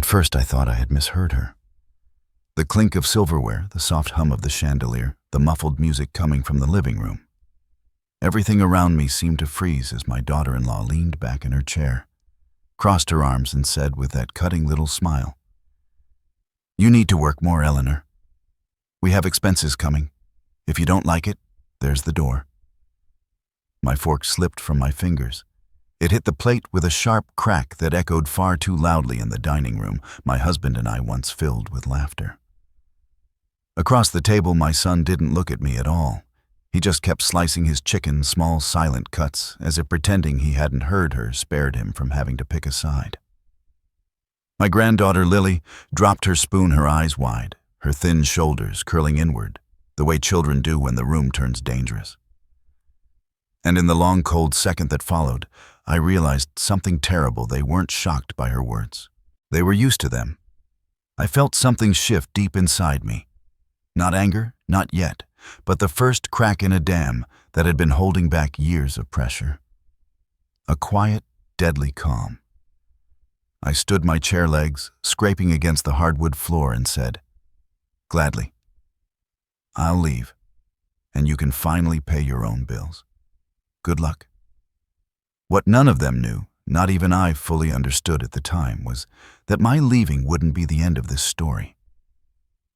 At first I thought I had misheard her. The clink of silverware, the soft hum of the chandelier, the muffled music coming from the living room. Everything around me seemed to freeze as my daughter-in-law leaned back in her chair, crossed her arms and said with that cutting little smile, "You need to work more, Eleanor. We have expenses coming. If you don't like it, there's the door." My fork slipped from my fingers. It hit the plate with a sharp crack that echoed far too loudly in the dining room my husband and I once filled with laughter. Across the table, my son didn't look at me at all. He just kept slicing his chicken, small silent cuts, as if pretending he hadn't heard her spared him from having to pick a side. My granddaughter Lily dropped her spoon, her eyes wide, her thin shoulders curling inward, the way children do when the room turns dangerous. And in the long, cold second that followed, I realized something terrible. They weren't shocked by her words. They were used to them. I felt something shift deep inside me. Not anger, not yet, but the first crack in a dam that had been holding back years of pressure. A quiet, deadly calm. I stood my chair legs, scraping against the hardwood floor, and said, "Gladly. I'll leave, and you can finally pay your own bills. Good luck." What none of them knew, not even I fully understood at the time, was that my leaving wouldn't be the end of this story.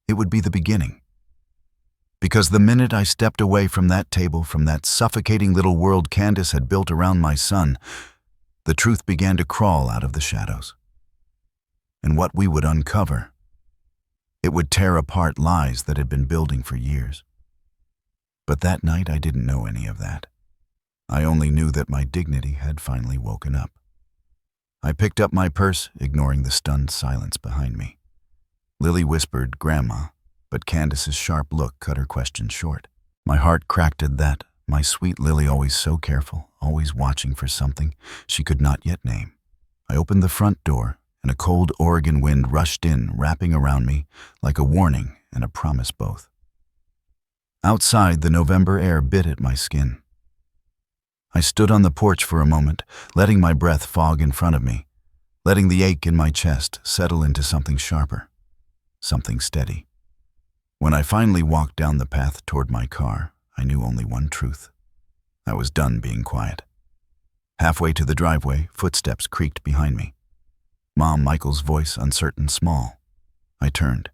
It would be the beginning. Because the minute I stepped away from that table, from that suffocating little world Candace had built around my son, the truth began to crawl out of the shadows. And what we would uncover, it would tear apart lies that had been building for years. But that night I didn't know any of that. I only knew that my dignity had finally woken up. I picked up my purse, ignoring the stunned silence behind me. Lily whispered, "Grandma," but Candace's sharp look cut her question short. My heart cracked at that, my sweet Lily, always so careful, always watching for something she could not yet name. I opened the front door, and a cold Oregon wind rushed in, wrapping around me like a warning and a promise both. Outside, the November air bit at my skin. I stood on the porch for a moment, letting my breath fog in front of me, letting the ache in my chest settle into something sharper, something steady. When I finally walked down the path toward my car, I knew only one truth. I was done being quiet. Halfway to the driveway, footsteps creaked behind me. Mom Michael's voice, uncertain, small. I turned.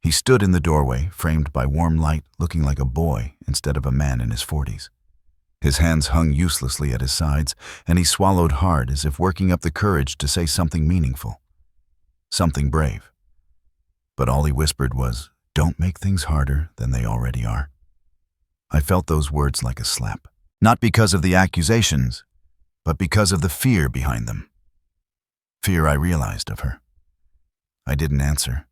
He stood in the doorway, framed by warm light, looking like a boy instead of a man in his 40s. His hands hung uselessly at his sides, and he swallowed hard, as if working up the courage to say something meaningful, something brave. But all he whispered was, "Don't make things harder than they already are." I felt those words like a slap, not because of the accusations, but because of the fear behind them. Fear I realized of her. I didn't answer.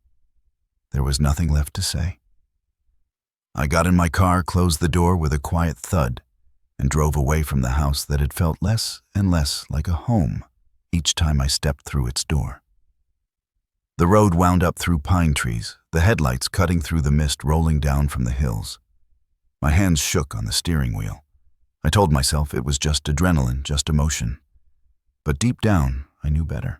There was nothing left to say. I got in my car, closed the door with a quiet thud, and drove away from the house that had felt less and less like a home each time I stepped through its door. The road wound up through pine trees, the headlights cutting through the mist rolling down from the hills. My hands shook on the steering wheel. I told myself it was just adrenaline, just emotion. But deep down, I knew better.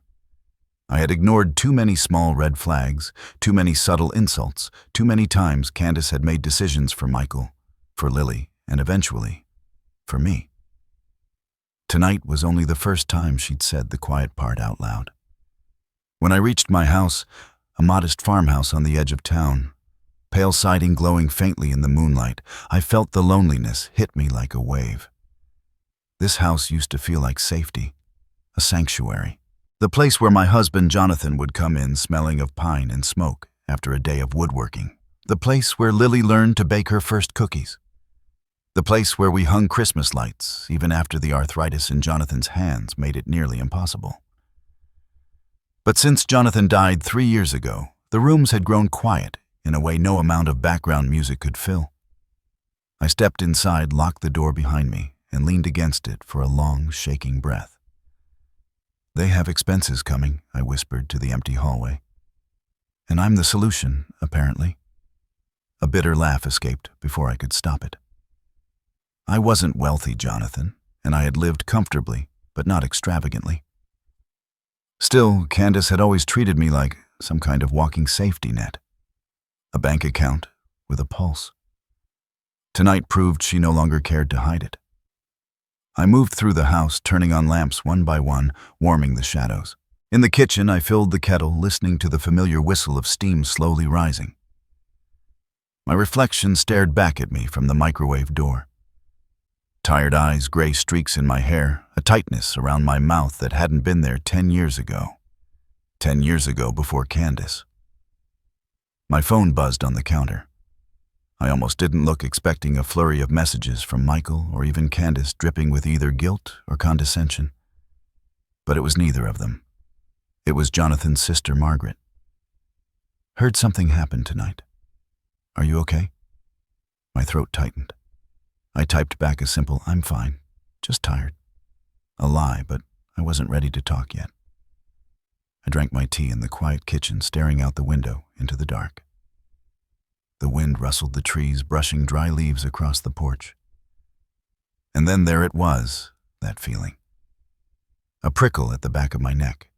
I had ignored too many small red flags, too many subtle insults, too many times Candace had made decisions for Michael, for Lily, and eventually, for me. Tonight was only the first time she'd said the quiet part out loud. When I reached my house, a modest farmhouse on the edge of town, pale siding glowing faintly in the moonlight, I felt the loneliness hit me like a wave. This house used to feel like safety, a sanctuary. The place where my husband Jonathan would come in smelling of pine and smoke after a day of woodworking. The place where Lily learned to bake her first cookies. The place where we hung Christmas lights, even after the arthritis in Jonathan's hands made it nearly impossible. But since Jonathan died 3 years ago, the rooms had grown quiet in a way no amount of background music could fill. I stepped inside, locked the door behind me, and leaned against it for a long, shaking breath. "They have expenses coming," I whispered to the empty hallway. "And I'm the solution, apparently." A bitter laugh escaped before I could stop it. I wasn't wealthy, Jonathan, and I had lived comfortably, but not extravagantly. Still, Candace had always treated me like some kind of walking safety net. A bank account with a pulse. Tonight proved she no longer cared to hide it. I moved through the house, turning on lamps one by one, warming the shadows. In the kitchen, I filled the kettle, listening to the familiar whistle of steam slowly rising. My reflection stared back at me from the microwave door. Tired eyes, gray streaks in my hair, a tightness around my mouth that hadn't been there 10 years ago. 10 years ago before Candace. My phone buzzed on the counter. I almost didn't look, expecting a flurry of messages from Michael or even Candace dripping with either guilt or condescension. But it was neither of them. It was Jonathan's sister, Margaret. Heard something happened tonight. Are you okay? My throat tightened. I typed back a simple, I'm fine, just tired. A lie, but I wasn't ready to talk yet. I drank my tea in the quiet kitchen, staring out the window into the dark. The wind rustled the trees, brushing dry leaves across the porch. And then there it was, that feeling. A prickle at the back of my neck.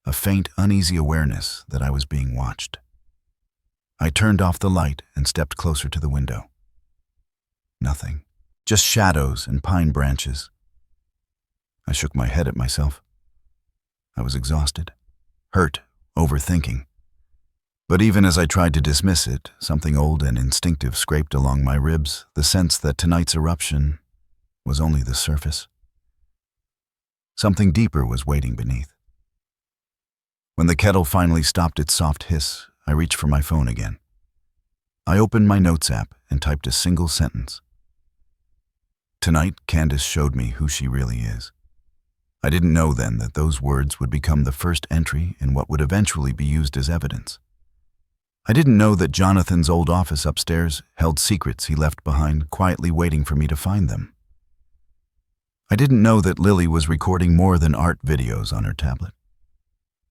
A faint, uneasy awareness that I was being watched. I turned off the light and stepped closer to the window. Nothing. Just shadows and pine branches. I shook my head at myself. I was exhausted, hurt, overthinking. But even as I tried to dismiss it, something old and instinctive scraped along my ribs, the sense that tonight's eruption was only the surface. Something deeper was waiting beneath. When the kettle finally stopped its soft hiss, I reached for my phone again. I opened my notes app and typed a single sentence. Tonight, Candace showed me who she really is. I didn't know then that those words would become the first entry in what would eventually be used as evidence. I didn't know that Jonathan's old office upstairs held secrets he left behind, quietly waiting for me to find them. I didn't know that Lily was recording more than art videos on her tablet,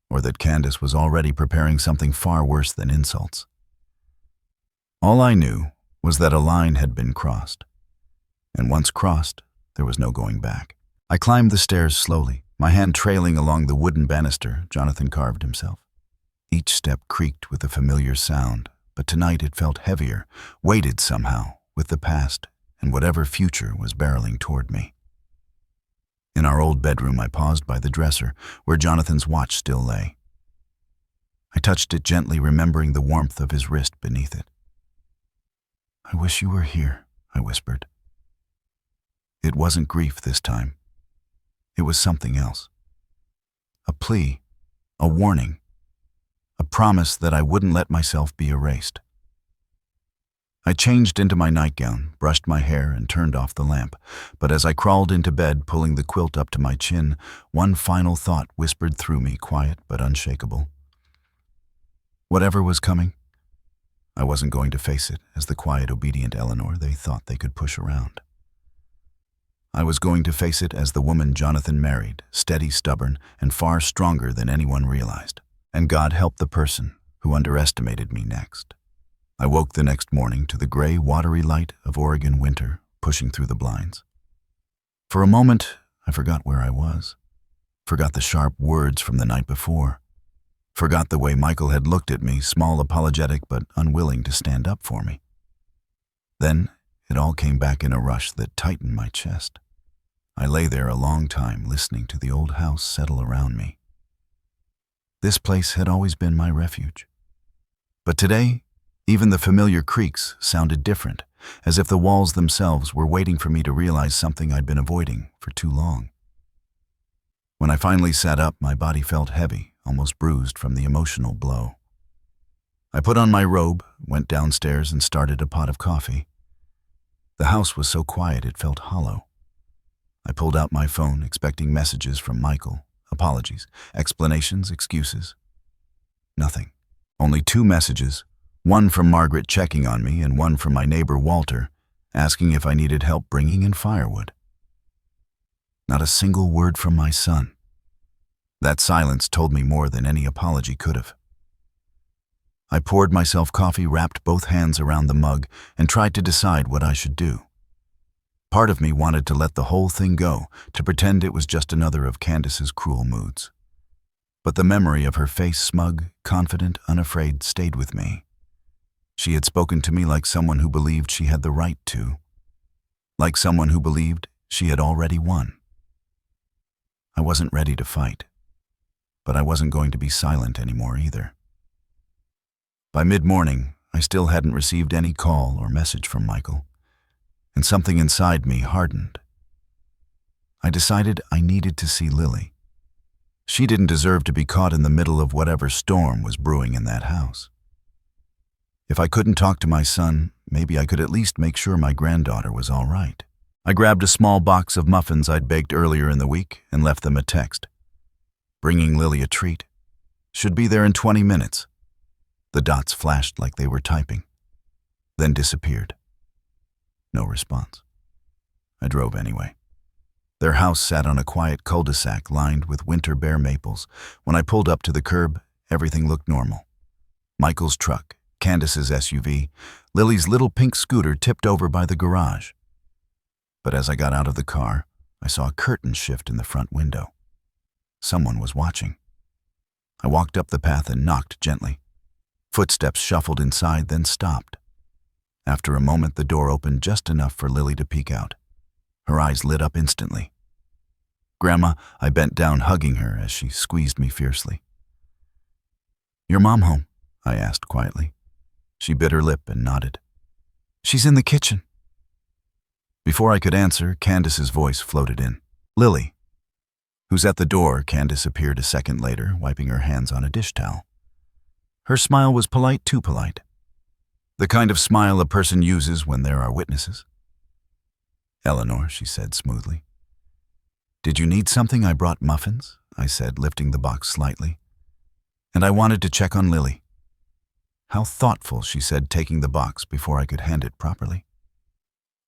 or that Candace was already preparing something far worse than insults. All I knew was that a line had been crossed, and once crossed, there was no going back. I climbed the stairs slowly, my hand trailing along the wooden banister Jonathan carved himself. Each step creaked with a familiar sound, but tonight it felt heavier, weighted somehow with the past and whatever future was barreling toward me. In our old bedroom, I paused by the dresser where Jonathan's watch still lay. I touched it gently, remembering the warmth of his wrist beneath it. "I wish you were here," I whispered. It wasn't grief this time. It was something else. A plea, a warning, a promise that I wouldn't let myself be erased. I changed into my nightgown, brushed my hair, and turned off the lamp. But as I crawled into bed, pulling the quilt up to my chin, one final thought whispered through me, quiet but unshakable. Whatever was coming, I wasn't going to face it as the quiet, obedient Eleanor they thought they could push around. I was going to face it as the woman Jonathan married, steady, stubborn, and far stronger than anyone realized. And God help the person who underestimated me next. I woke the next morning to the gray, watery light of Oregon winter pushing through the blinds. For a moment, I forgot where I was, forgot the sharp words from the night before, forgot the way Michael had looked at me, small, apologetic, but unwilling to stand up for me. Then it all came back in a rush that tightened my chest. I lay there a long time, listening to the old house settle around me. This place had always been my refuge. But today, even the familiar creaks sounded different, as if the walls themselves were waiting for me to realize something I'd been avoiding for too long. When I finally sat up, my body felt heavy, almost bruised from the emotional blow. I put on my robe, went downstairs, and started a pot of coffee. The house was so quiet it felt hollow. I pulled out my phone, expecting messages from Michael, apologies, explanations, excuses. Nothing. Only 2 messages, one from Margaret checking on me and one from my neighbor Walter, asking if I needed help bringing in firewood. Not a single word from my son. That silence told me more than any apology could have. I poured myself coffee, wrapped both hands around the mug, and tried to decide what I should do. Part of me wanted to let the whole thing go, to pretend it was just another of Candace's cruel moods. But the memory of her face, smug, confident, unafraid, stayed with me. She had spoken to me like someone who believed she had the right to, like someone who believed she had already won. I wasn't ready to fight, but I wasn't going to be silent anymore either. By mid-morning, I still hadn't received any call or message from Michael, and something inside me hardened. I decided I needed to see Lily. She didn't deserve to be caught in the middle of whatever storm was brewing in that house. If I couldn't talk to my son, maybe I could at least make sure my granddaughter was all right. I grabbed a small box of muffins I'd baked earlier in the week and left them a text. Bringing Lily a treat. Should be there in 20 minutes. The dots flashed like they were typing, then disappeared. No response. I drove anyway. Their house sat on a quiet cul-de-sac lined with winter bare maples. When I pulled up to the curb, everything looked normal. Michael's truck, Candace's SUV, Lily's little pink scooter tipped over by the garage. But as I got out of the car, I saw a curtain shift in the front window. Someone was watching. I walked up the path and knocked gently. Footsteps shuffled inside, then stopped. After a moment, the door opened just enough for Lily to peek out. Her eyes lit up instantly. "Grandma," I bent down, hugging her as she squeezed me fiercely. "Your mom home?" I asked quietly. She bit her lip and nodded. "She's in the kitchen." Before I could answer, Candace's voice floated in. "Lily." "Who's at the door?" Candace appeared a second later, wiping her hands on a dish towel. Her smile was polite, too polite. The kind of smile a person uses when there are witnesses. "Eleanor," she said smoothly. "Did you need something? I brought muffins," I said, lifting the box slightly. "And I wanted to check on Lily." "How thoughtful," she said, taking the box before I could hand it properly.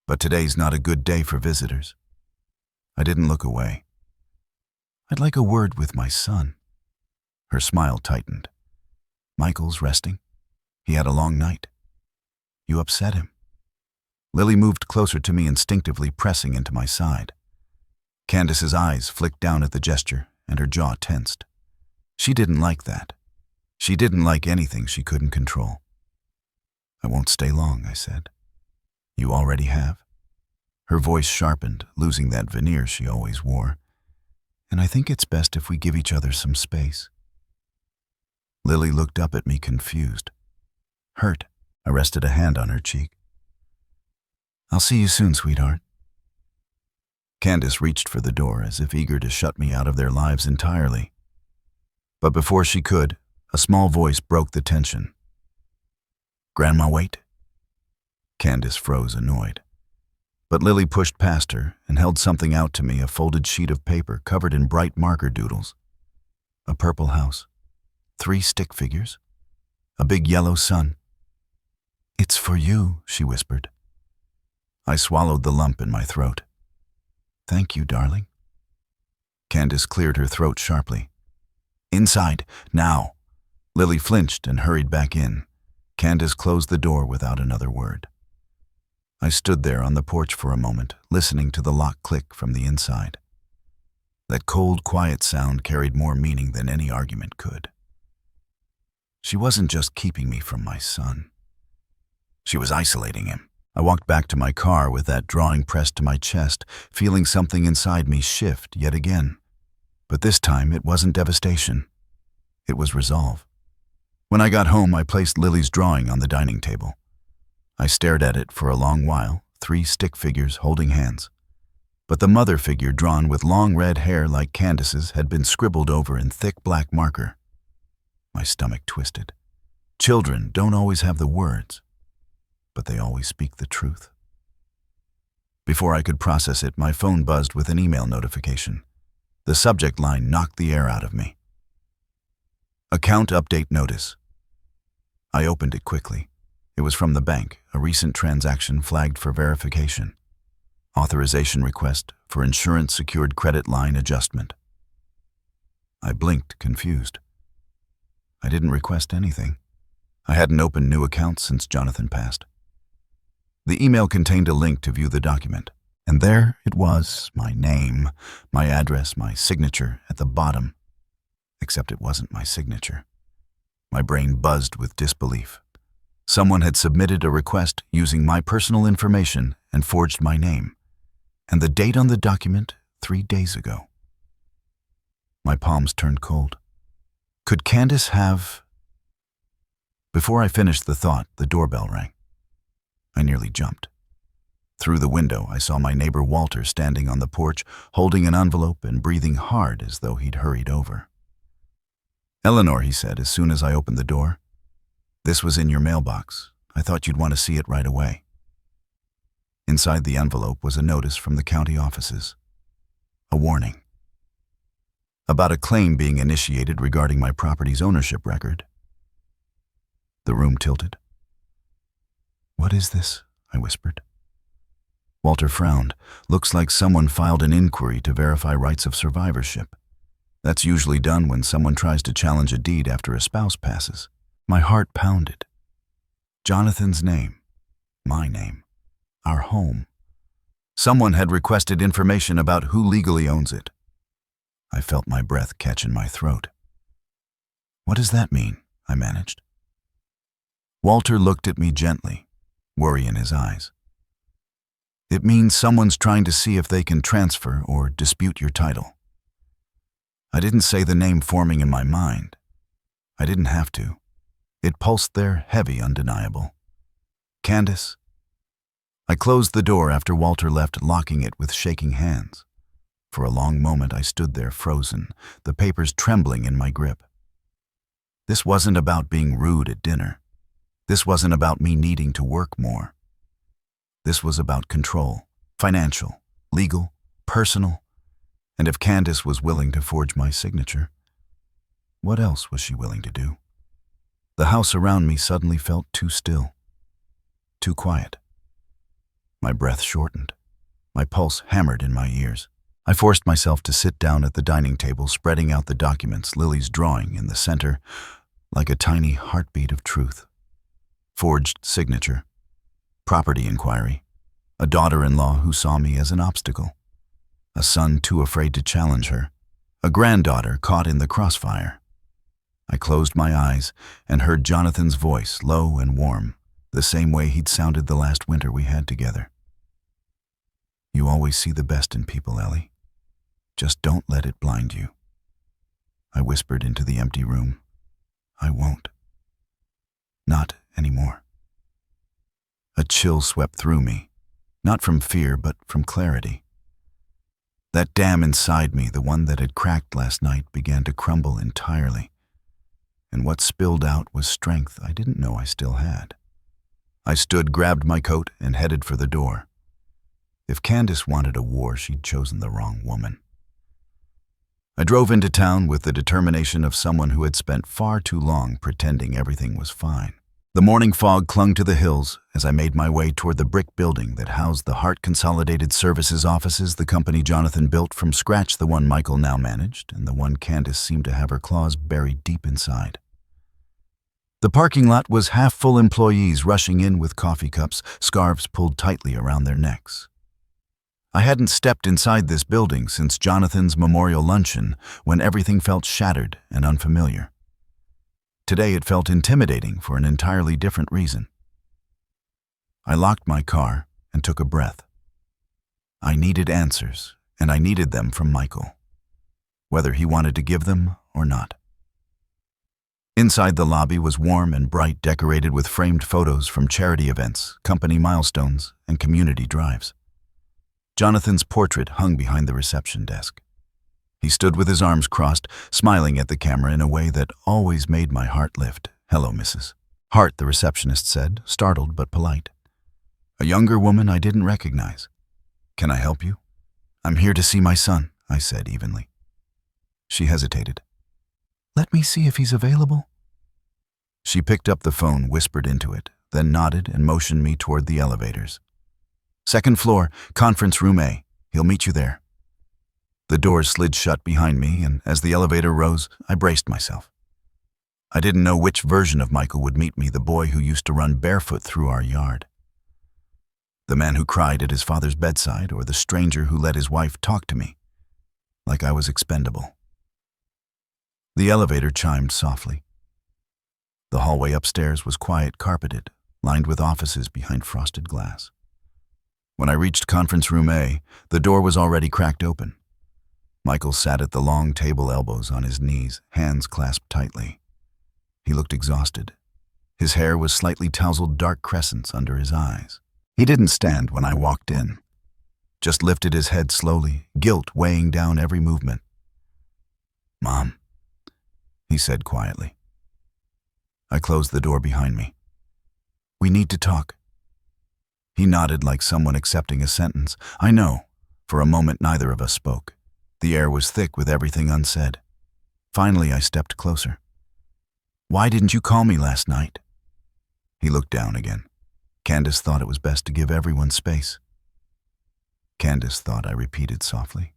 "But today's not a good day for visitors." I didn't look away. "I'd like a word with my son." Her smile tightened. "Michael's resting. He had a long night. You upset him." Lily moved closer to me, instinctively pressing into my side. Candace's eyes flicked down at the gesture, and her jaw tensed. She didn't like that. She didn't like anything she couldn't control. "I won't stay long," I said. "You already have?" Her voice sharpened, losing that veneer she always wore. "And I think it's best if we give each other some space." Lily looked up at me, confused. "Hurt?" I rested a hand on her cheek. "I'll see you soon, sweetheart." Candace reached for the door, as if eager to shut me out of their lives entirely. But before she could, a small voice broke the tension. "Grandma, wait." Candace froze, annoyed. But Lily pushed past her and held something out to me, a folded sheet of paper covered in bright marker doodles. A purple house. 3 stick figures. A big yellow sun. "It's for you," she whispered. I swallowed the lump in my throat. "Thank you, darling." Candace cleared her throat sharply. "Inside, now." Lily flinched and hurried back in. Candace closed the door without another word. I stood there on the porch for a moment, listening to the lock click from the inside. That cold, quiet sound carried more meaning than any argument could. She wasn't just keeping me from my son. She was isolating him. I walked back to my car with that drawing pressed to my chest, feeling something inside me shift yet again. But this time it wasn't devastation. It was resolve. When I got home, I placed Lily's drawing on the dining table. I stared at it for a long while, 3 stick figures holding hands. But the mother figure, drawn with long red hair like Candace's, had been scribbled over in thick black marker. My stomach twisted. Children don't always have the words, but they always speak the truth. Before I could process it, my phone buzzed with an email notification. The subject line knocked the air out of me. "Account update notice." I opened it quickly. It was from the bank, a recent transaction flagged for verification. Authorization request for insurance-secured credit line adjustment. I blinked, confused. I didn't request anything. I hadn't opened new accounts since Jonathan passed. The email contained a link to view the document, and there it was, my name, my address, my signature at the bottom. except it wasn't my signature. My brain buzzed with disbelief. Someone had submitted a request using my personal information and forged my name, and the date on the document 3 days ago. My palms turned cold. Could Candace have... Before I finished the thought, the doorbell rang. I nearly jumped. Through the window, I saw my neighbor Walter standing on the porch, holding an envelope and breathing hard as though he'd hurried over. "Eleanor," he said as soon as I opened the door, "this was in your mailbox. I thought you'd want to see it right away." Inside the envelope was a notice from the county offices. A warning. About a claim being initiated regarding my property's ownership record. The room tilted. "What is this?" I whispered. Walter frowned. "Looks like someone filed an inquiry to verify rights of survivorship. That's usually done when someone tries to challenge a deed after a spouse passes." My heart pounded. Jonathan's name. My name. Our home. Someone had requested information about who legally owns it. I felt my breath catch in my throat. "What does that mean?" I managed. Walter looked at me gently, worry in his eyes. "It means someone's trying to see if they can transfer or dispute your title." I didn't say the name forming in my mind. I didn't have to. It pulsed there, heavy, undeniable. "Candace." I closed the door after Walter left, locking it with shaking hands. For a long moment I stood there frozen, the papers trembling in my grip. This wasn't about being rude at dinner. This wasn't about me needing to work more. This was about control, financial, legal, personal, and if Candace was willing to forge my signature, what else was she willing to do? The house around me suddenly felt too still, too quiet. My breath shortened. My pulse hammered in my ears. I forced myself to sit down at the dining table, spreading out the documents, Lily's drawing in the center, like a tiny heartbeat of truth. Forged signature. Property inquiry. A daughter-in-law who saw me as an obstacle. A son too afraid to challenge her. A granddaughter caught in the crossfire. I closed my eyes and heard Jonathan's voice, low and warm, the same way he'd sounded the last winter we had together. "You always see the best in people, Ellie. Just don't let it blind you." I whispered into the empty room. "I won't. Not anymore." A chill swept through me, not from fear, but from clarity. That dam inside me, the one that had cracked last night, began to crumble entirely, and what spilled out was strength I didn't know I still had. I stood, grabbed my coat, and headed for the door. If Candace wanted a war, she'd chosen the wrong woman. I drove into town with the determination of someone who had spent far too long pretending everything was fine. The morning fog clung to the hills as I made my way toward the brick building that housed the Hart Consolidated Services offices, the company Jonathan built from scratch, the one Michael now managed, and the one Candace seemed to have her claws buried deep inside. The parking lot was half full, employees rushing in with coffee cups, scarves pulled tightly around their necks. I hadn't stepped inside this building since Jonathan's memorial luncheon, when everything felt shattered and unfamiliar. Today it felt intimidating for an entirely different reason. I locked my car and took a breath. I needed answers, and I needed them from Michael, whether he wanted to give them or not. Inside the lobby was warm and bright, decorated with framed photos from charity events, company milestones, and community drives. Jonathan's portrait hung behind the reception desk. He stood with his arms crossed, smiling at the camera in a way that always made my heart lift. "Hello, Mrs. Hart," the receptionist said, startled but polite. A younger woman I didn't recognize. "Can I help you?" "I'm here to see my son," I said evenly. She hesitated. "Let me see if he's available." She picked up the phone, whispered into it, then nodded and motioned me toward the elevators. "Second floor, conference room A. He'll meet you there." The doors slid shut behind me, and as the elevator rose, I braced myself. I didn't know which version of Michael would meet me, the boy who used to run barefoot through our yard, the man who cried at his father's bedside, or the stranger who let his wife talk to me like I was expendable. The elevator chimed softly. The hallway upstairs was quiet, carpeted, lined with offices behind frosted glass. When I reached conference room A, the door was already cracked open. Michael sat at the long table, elbows on his knees, hands clasped tightly. He looked exhausted. His hair was slightly tousled, dark crescents under his eyes. He didn't stand when I walked in, just lifted his head slowly, guilt weighing down every movement. "Mom," he said quietly. I closed the door behind me. "We need to talk." He nodded like someone accepting a sentence. I know. For a moment, neither of us spoke. The air was thick with everything unsaid. Finally, I stepped closer. "Why didn't you call me last night?" He looked down again. Candace thought it was best to give everyone space. "Candace thought," I repeated softly.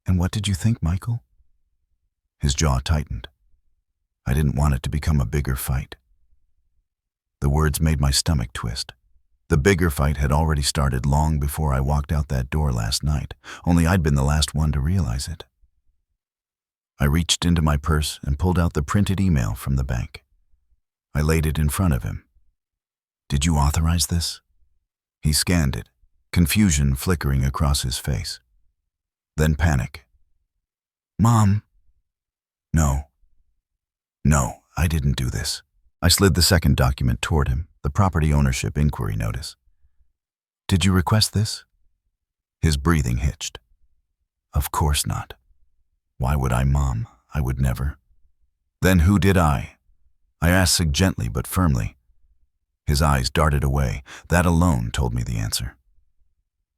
"And what did you think, Michael?" His jaw tightened. I didn't want it to become a bigger fight. The words made my stomach twist. The bigger fight had already started long before I walked out that door last night, only I'd been the last one to realize it. I reached into my purse and pulled out the printed email from the bank. I laid it in front of him. "Did you authorize this?" He scanned it, confusion flickering across his face. Then panic. "Mom." No, I didn't do this." I slid the second document toward him, the property ownership inquiry notice. "Did you request this?" His breathing hitched. "Of course not. Why would I, Mom? I would never." "Then who did I?" I asked gently but firmly. His eyes darted away. That alone told me the answer.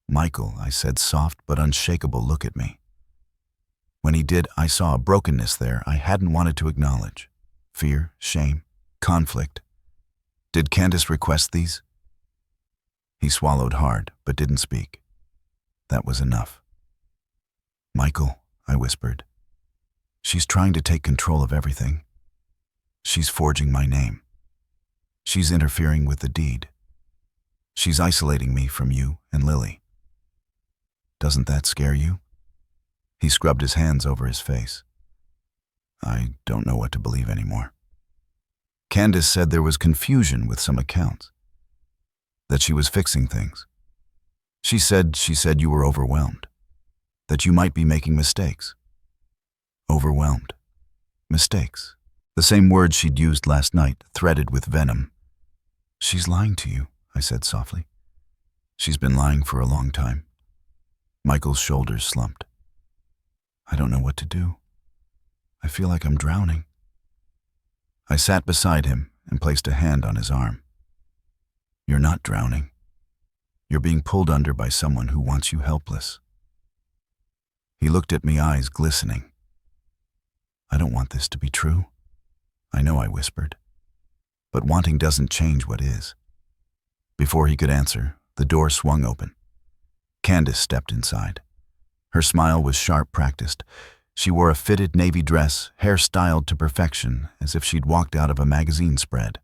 "Michael," I said, soft but unshakable, "look at me." When he did, I saw a brokenness there I hadn't wanted to acknowledge. Fear, shame, conflict. "Did Candace request these?" He swallowed hard, but didn't speak. That was enough. "Michael," I whispered, "she's trying to take control of everything. She's forging my name. She's interfering with the deed. She's isolating me from you and Lily. Doesn't that scare you?" He scrubbed his hands over his face. "I don't know what to believe anymore." Candace said there was confusion with some accounts, that she was fixing things. She said you were overwhelmed, that you might be making mistakes." Overwhelmed. Mistakes. The same word she'd used last night, threaded with venom. "She's lying to you," I said softly. "She's been lying for a long time." Michael's shoulders slumped. "I don't know what to do. I feel like I'm drowning." I sat beside him and placed a hand on his arm. "You're not drowning. You're being pulled under by someone who wants you helpless." He looked at me, eyes glistening. "I don't want this to be true." "I know," I whispered. "But wanting doesn't change what is." Before he could answer, the door swung open. Candace stepped inside. Her smile was sharp, practiced. She wore a fitted navy dress, hair styled to perfection, as if she'd walked out of a magazine spread.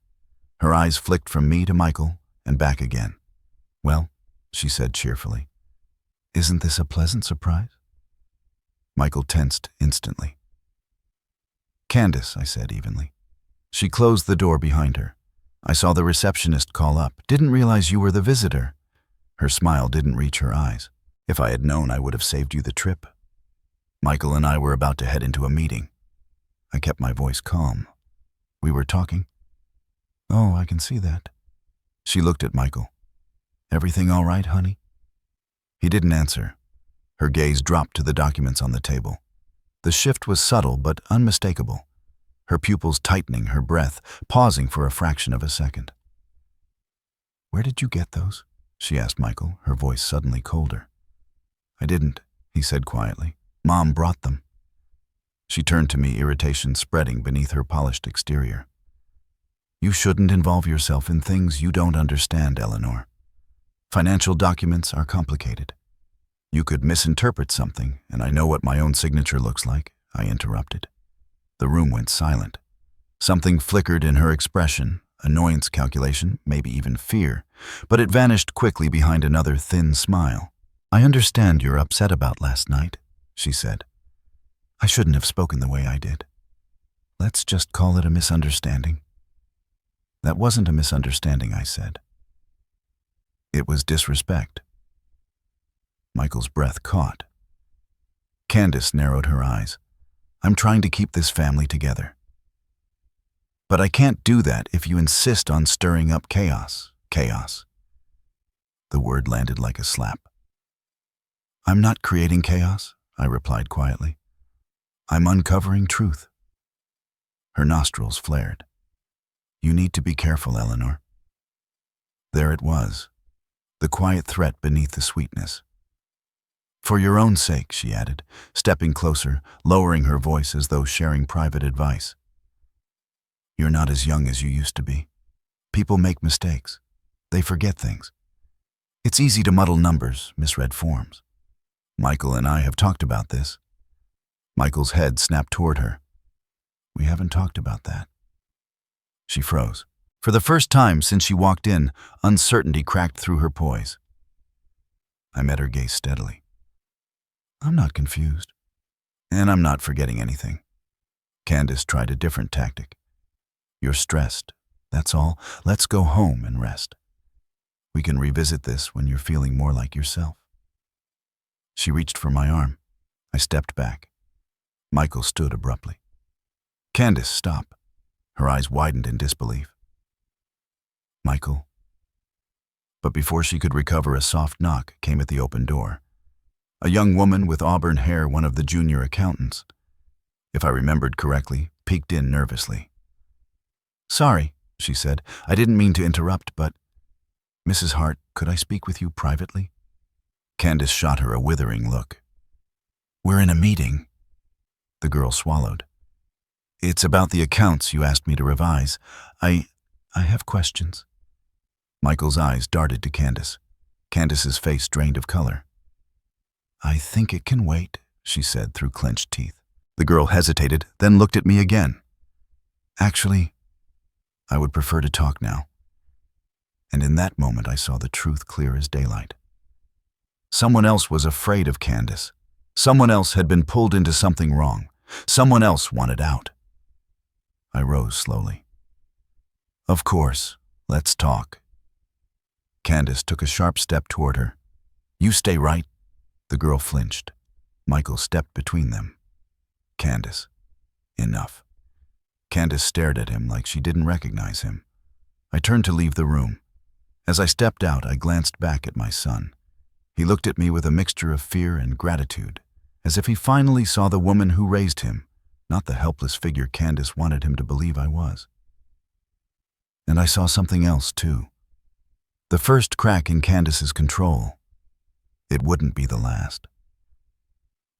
Her eyes flicked from me to Michael and back again. "Well," she said cheerfully, "isn't this a pleasant surprise?" Michael tensed instantly. "Candace," I said evenly. She closed the door behind her. I saw the receptionist call up. "Didn't realize you were the visitor." Her smile didn't reach her eyes. "If I had known, I would have saved you the trip." Michael and I were about to head into a meeting. I kept my voice calm. "We were talking?" "Oh, I can see that." She looked at Michael. "Everything all right, honey?" He didn't answer. Her gaze dropped to the documents on the table. The shift was subtle but unmistakable. Her pupils tightening, her breath pausing for a fraction of a second. "Where did you get those?" she asked Michael, her voice suddenly colder. "I didn't," he said quietly. "Mom brought them." She turned to me, irritation spreading beneath her polished exterior. "You shouldn't involve yourself in things you don't understand, Eleanor. Financial documents are complicated. You could misinterpret something, and I know what my own signature looks like," I interrupted. The room went silent. Something flickered in her expression, annoyance, calculation, maybe even fear, but it vanished quickly behind another thin smile. "I understand you're upset about last night," she said. "I shouldn't have spoken the way I did." Let's just call it a misunderstanding. That wasn't a misunderstanding, I said. It was disrespect. Michael's breath caught. Candace narrowed her eyes. I'm trying to keep this family together. But I can't do that if you insist on stirring up chaos. Chaos. The word landed like a slap. I'm not creating chaos, I replied quietly. I'm uncovering truth. Her nostrils flared. You need to be careful, Eleanor. There it was, the quiet threat beneath the sweetness. For your own sake, she added, stepping closer, lowering her voice as though sharing private advice. You're not as young as you used to be. People make mistakes. They forget things. It's easy to muddle numbers, misread forms. Michael and I have talked about this. Michael's head snapped toward her. We haven't talked about that. She froze. For the first time since she walked in, uncertainty cracked through her poise. I met her gaze steadily. I'm not confused. And I'm not forgetting anything. Candace tried a different tactic. You're stressed. That's all. Let's go home and rest. We can revisit this when you're feeling more like yourself. She reached for my arm. I stepped back. Michael stood abruptly. Candace, stop. Her eyes widened in disbelief. Michael. But before she could recover, a soft knock came at the open door. A young woman with auburn hair, one of the junior accountants, if I remembered correctly, peeked in nervously. Sorry, she said. I didn't mean to interrupt, but... Mrs. Hart, could I speak with you privately? Candace shot her a withering look. We're in a meeting. The girl swallowed. It's about the accounts you asked me to revise. I have questions. Michael's eyes darted to Candace. Candace's face drained of color. I think it can wait, she said through clenched teeth. The girl hesitated, then looked at me again. Actually, I would prefer to talk now. And in that moment I saw the truth clear as daylight. Someone else was afraid of Candace. Someone else had been pulled into something wrong. Someone else wanted out. I rose slowly. Of course, let's talk. Candace took a sharp step toward her. You stay right. The girl flinched. Michael stepped between them. Candace. Enough. Candace stared at him like she didn't recognize him. I turned to leave the room. As I stepped out, I glanced back at my son. He looked at me with a mixture of fear and gratitude, as if he finally saw the woman who raised him, not the helpless figure Candace wanted him to believe I was. And I saw something else, too. The first crack in Candace's control. It wouldn't be the last.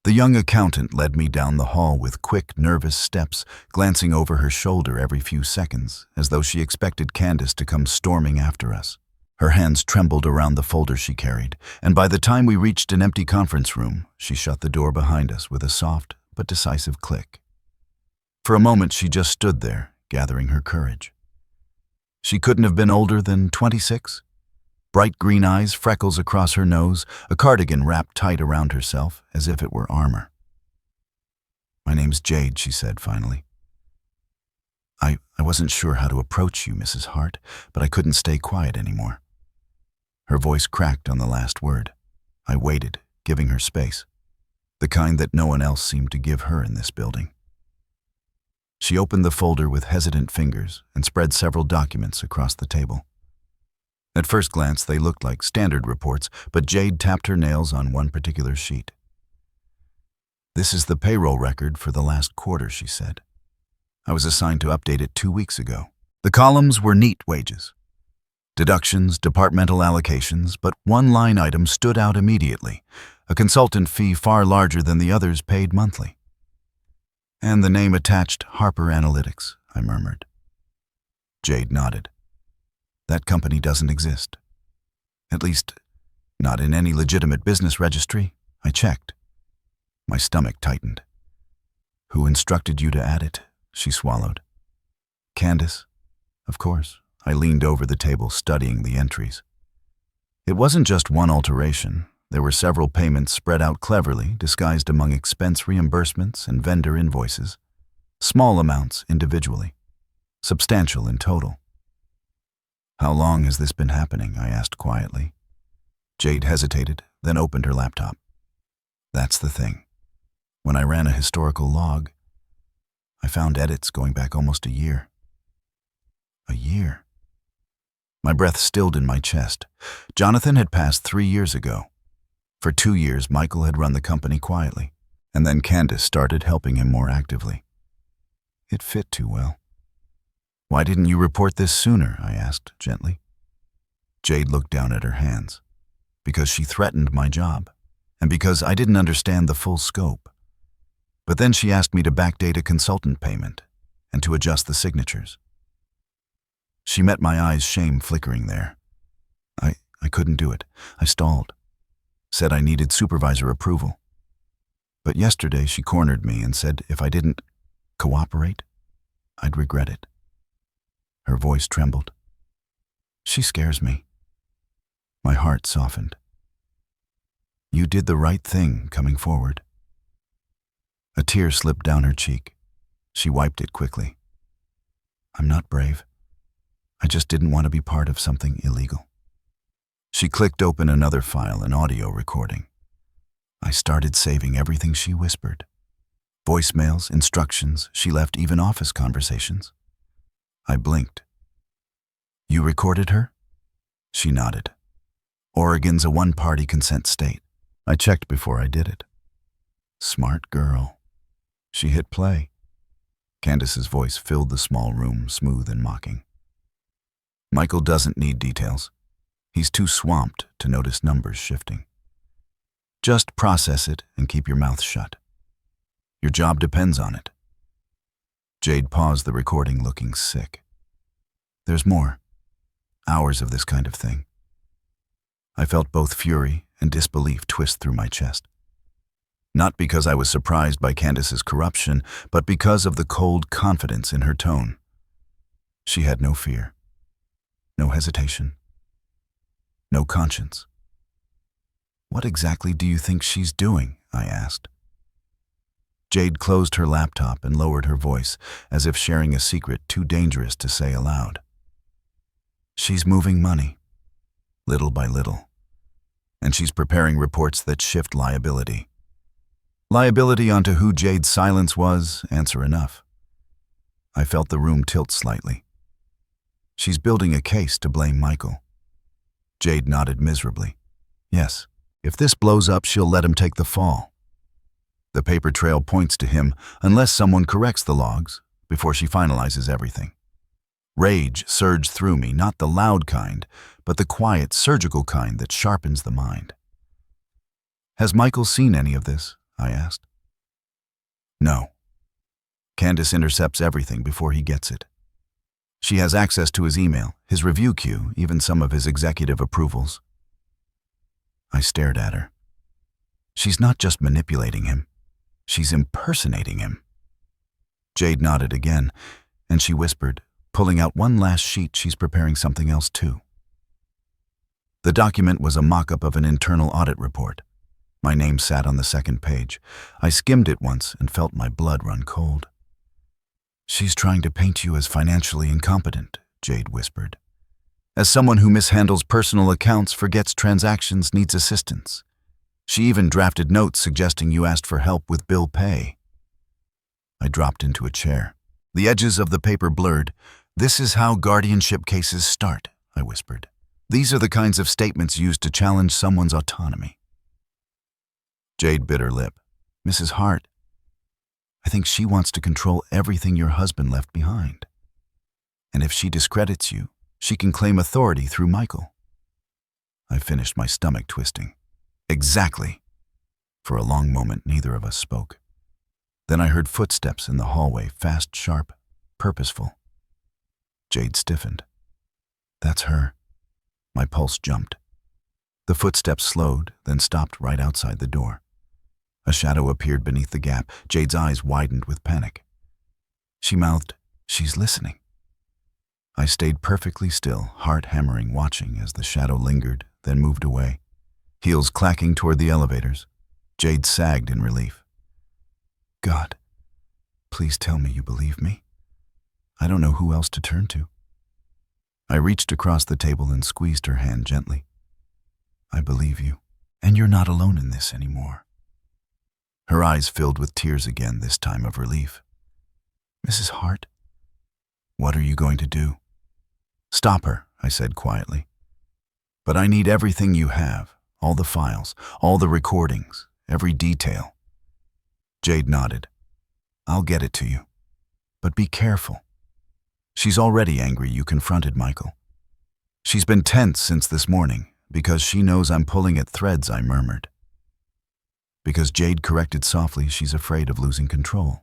The young accountant led me down the hall with quick, nervous steps, glancing over her shoulder every few seconds, as though she expected Candace to come storming after us. Her hands trembled around the folder she carried, and by the time we reached an empty conference room, she shut the door behind us with a soft but decisive click. For a moment, she just stood there, gathering her courage. She couldn't have been older than 26. Bright green eyes, freckles across her nose, a cardigan wrapped tight around herself, as if it were armor. My name's Jade, she said finally. I wasn't sure how to approach you, Mrs. Hart, but I couldn't stay quiet anymore. Her voice cracked on the last word. I waited, giving her space, the kind that no one else seemed to give her in this building. She opened the folder with hesitant fingers and spread several documents across the table. At first glance, they looked like standard reports, but Jade tapped her nails on one particular sheet. This is the payroll record for the last quarter, she said. I was assigned to update it 2 weeks ago. The columns were neat wages. Deductions, departmental allocations, but one line item stood out immediately, a consultant fee far larger than the others paid monthly. And the name attached, Harper Analytics, I murmured. Jade nodded. That company doesn't exist. At least, not in any legitimate business registry. I checked. My stomach tightened. Who instructed you to add it? She swallowed. Candace, of course. I leaned over the table, studying the entries. It wasn't just one alteration. There were several payments spread out cleverly, disguised among expense reimbursements and vendor invoices. Small amounts individually, substantial in total. "How long has this been happening?" I asked quietly. Jade hesitated, then opened her laptop. That's the thing. When I ran a historical log, I found edits going back almost a year. A year. My breath stilled in my chest. Jonathan had passed 3 years ago. For 2 years, Michael had run the company quietly, and then Candace started helping him more actively. It fit too well. "Why didn't you report this sooner?" I asked gently. Jade looked down at her hands. Because she threatened my job, and because I didn't understand the full scope. But then she asked me to backdate a consultant payment and to adjust the signatures. She met my eyes, shame flickering there. I couldn't do it. I stalled. Said I needed supervisor approval. But yesterday she cornered me and said if I didn't cooperate, I'd regret it. Her voice trembled. She scares me. My heart softened. You did the right thing coming forward. A tear slipped down her cheek. She wiped it quickly. I'm not brave. I just didn't want to be part of something illegal. She clicked open another file, an audio recording. I started saving everything she whispered. Voicemails, instructions, she left even office conversations. I blinked. You recorded her? She nodded. Oregon's a one-party consent state. I checked before I did it. Smart girl. She hit play. Candace's voice filled the small room, smooth and mocking. Michael doesn't need details. He's too swamped to notice numbers shifting. Just process it and keep your mouth shut. Your job depends on it. Jade paused the recording, looking sick. There's more. Hours of this kind of thing. I felt both fury and disbelief twist through my chest. Not because I was surprised by Candace's corruption, but because of the cold confidence in her tone. She had no fear, no hesitation, no conscience. What exactly do you think she's doing? I asked. Jade closed her laptop and lowered her voice, as if sharing a secret too dangerous to say aloud. She's moving money, little by little, and she's preparing reports that shift liability. Liability onto who Jade's silence was, answer enough. I felt the room tilt slightly. She's building a case to blame Michael. Jade nodded miserably. Yes, if this blows up, she'll let him take the fall. The paper trail points to him unless someone corrects the logs before she finalizes everything. Rage surged through me, not the loud kind, but the quiet, surgical kind that sharpens the mind. Has Michael seen any of this? I asked. No. Candace intercepts everything before he gets it. She has access to his email, his review queue, even some of his executive approvals. I stared at her. She's not just manipulating him. She's impersonating him. Jade nodded again, and she whispered, pulling out one last sheet, she's preparing something else too. The document was a mock-up of an internal audit report. My name sat on the second page. I skimmed it once and felt my blood run cold. She's trying to paint you as financially incompetent, Jade whispered. As someone who mishandles personal accounts, forgets transactions, needs assistance. She even drafted notes suggesting you asked for help with bill pay. I dropped into a chair. The edges of the paper blurred. This is how guardianship cases start, I whispered. These are the kinds of statements used to challenge someone's autonomy. Jade bit her lip. Mrs. Hart, I think she wants to control everything your husband left behind. And if she discredits you, she can claim authority through Michael. I finished, my stomach twisting. Exactly. For a long moment, neither of us spoke. Then I heard footsteps in the hallway, fast, sharp, purposeful. Jade stiffened. That's her. My pulse jumped. The footsteps slowed, then stopped right outside the door. A shadow appeared beneath the gap. Jade's eyes widened with panic. She mouthed, she's listening. I stayed perfectly still, heart hammering, watching as the shadow lingered, then moved away. Heels clacking toward the elevators. Jade sagged in relief. God, Please tell me you believe me. I don't know who else to turn to. I reached across the table and squeezed her hand gently. I believe you, and you're not alone in this anymore. Her eyes filled with tears again, this time of relief. Mrs. Hart, what are you going to do? Stop her, I said quietly. But I need everything you have, all the files, all the recordings, every detail. Jade nodded. I'll get it to you. But be careful. She's already angry you confronted Michael. She's been tense since this morning because she knows I'm pulling at threads, I murmured. Because Jade corrected softly, she's afraid of losing control.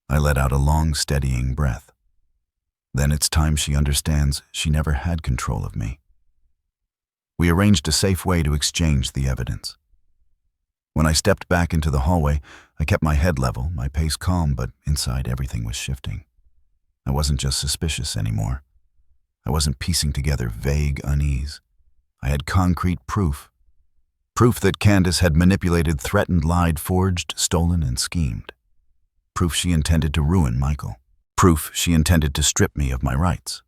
I let out a long, steadying breath. Then it's time she understands she never had control of me. We arranged a safe way to exchange the evidence. When I stepped back into the hallway, I kept my head level, my pace calm, but inside everything was shifting. I wasn't just suspicious anymore. I wasn't piecing together vague unease. I had concrete proof. Proof that Candace had manipulated, threatened, lied, forged, stolen, and schemed. Proof she intended to ruin Michael. Proof she intended to strip me of my rights.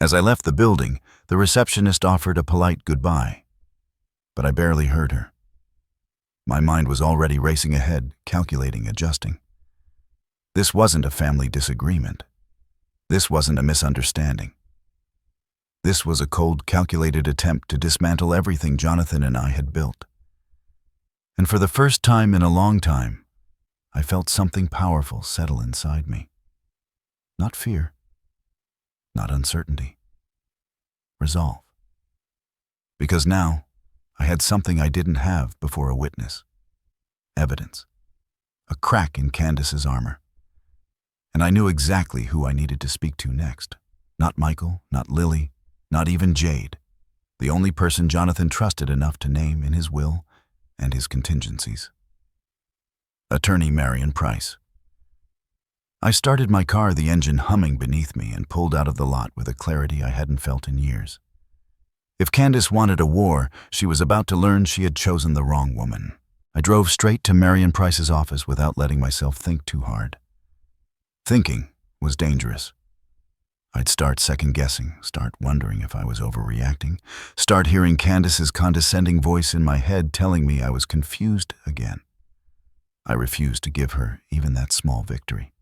As I left the building, the receptionist offered a polite goodbye, but I barely heard her. My mind was already racing ahead, calculating, adjusting. This wasn't a family disagreement. This wasn't a misunderstanding. This was a cold, calculated attempt to dismantle everything Jonathan and I had built. And for the first time in a long time, I felt something powerful settle inside me. Not fear, not uncertainty. Resolve. Because now, I had something I didn't have before: a witness. Evidence. A crack in Candace's armor. And I knew exactly who I needed to speak to next. Not Michael, not Lily, not even Jade. The only person Jonathan trusted enough to name in his will and his contingencies. Attorney Marion Price. I started my car, the engine humming beneath me, and pulled out of the lot with a clarity I hadn't felt in years. If Candace wanted a war, she was about to learn she had chosen the wrong woman. I drove straight to Marion Price's office without letting myself think too hard. Thinking was dangerous. I'd start second-guessing, start wondering if I was overreacting, start hearing Candace's condescending voice in my head telling me I was confused again. I refused to give her even that small victory.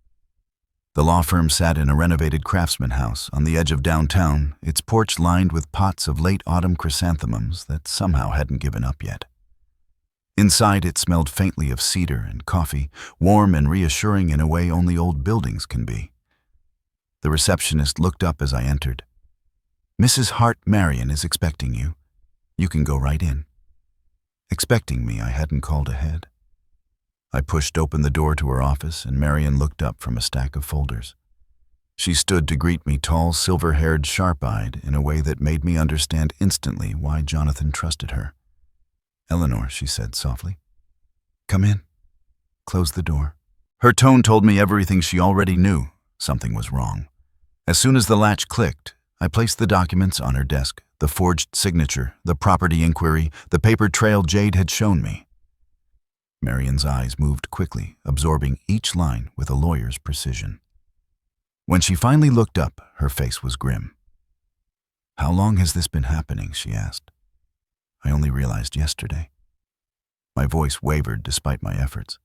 The law firm sat in a renovated craftsman house on the edge of downtown, its porch lined with pots of late autumn chrysanthemums that somehow hadn't given up yet. Inside, it smelled faintly of cedar and coffee, warm and reassuring in a way only old buildings can be. The receptionist looked up as I entered. "Mrs. Hart Marion is expecting you. You can go right in." Expecting me, I hadn't called ahead. I pushed open the door to her office, and Marion looked up from a stack of folders. She stood to greet me, tall, silver-haired, sharp-eyed, in a way that made me understand instantly why Jonathan trusted her. "Eleanor," she said softly. "Come in. Close the door." Her tone told me everything she already knew. Something was wrong. As soon as the latch clicked, I placed the documents on her desk, the forged signature, the property inquiry, the paper trail Jade had shown me. Marion's eyes moved quickly, absorbing each line with a lawyer's precision. When she finally looked up, her face was grim. "How long has this been happening?" she asked. "I only realized yesterday." My voice wavered despite my efforts.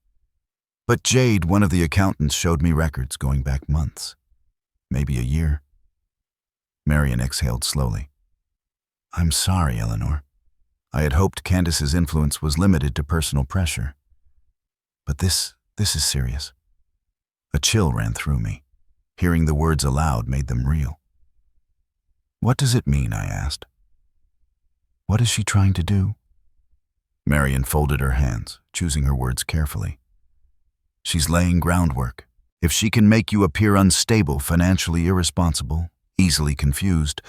"But Jade, one of the accountants, showed me records going back months. Maybe a year." Marion exhaled slowly. "I'm sorry, Eleanor. I had hoped Candace's influence was limited to personal pressure. But this is serious." A chill ran through me. Hearing the words aloud made them real. "What does it mean?" I asked. "What is she trying to do?" Marion folded her hands, choosing her words carefully. "She's laying groundwork. If she can make you appear unstable, financially irresponsible, easily confused,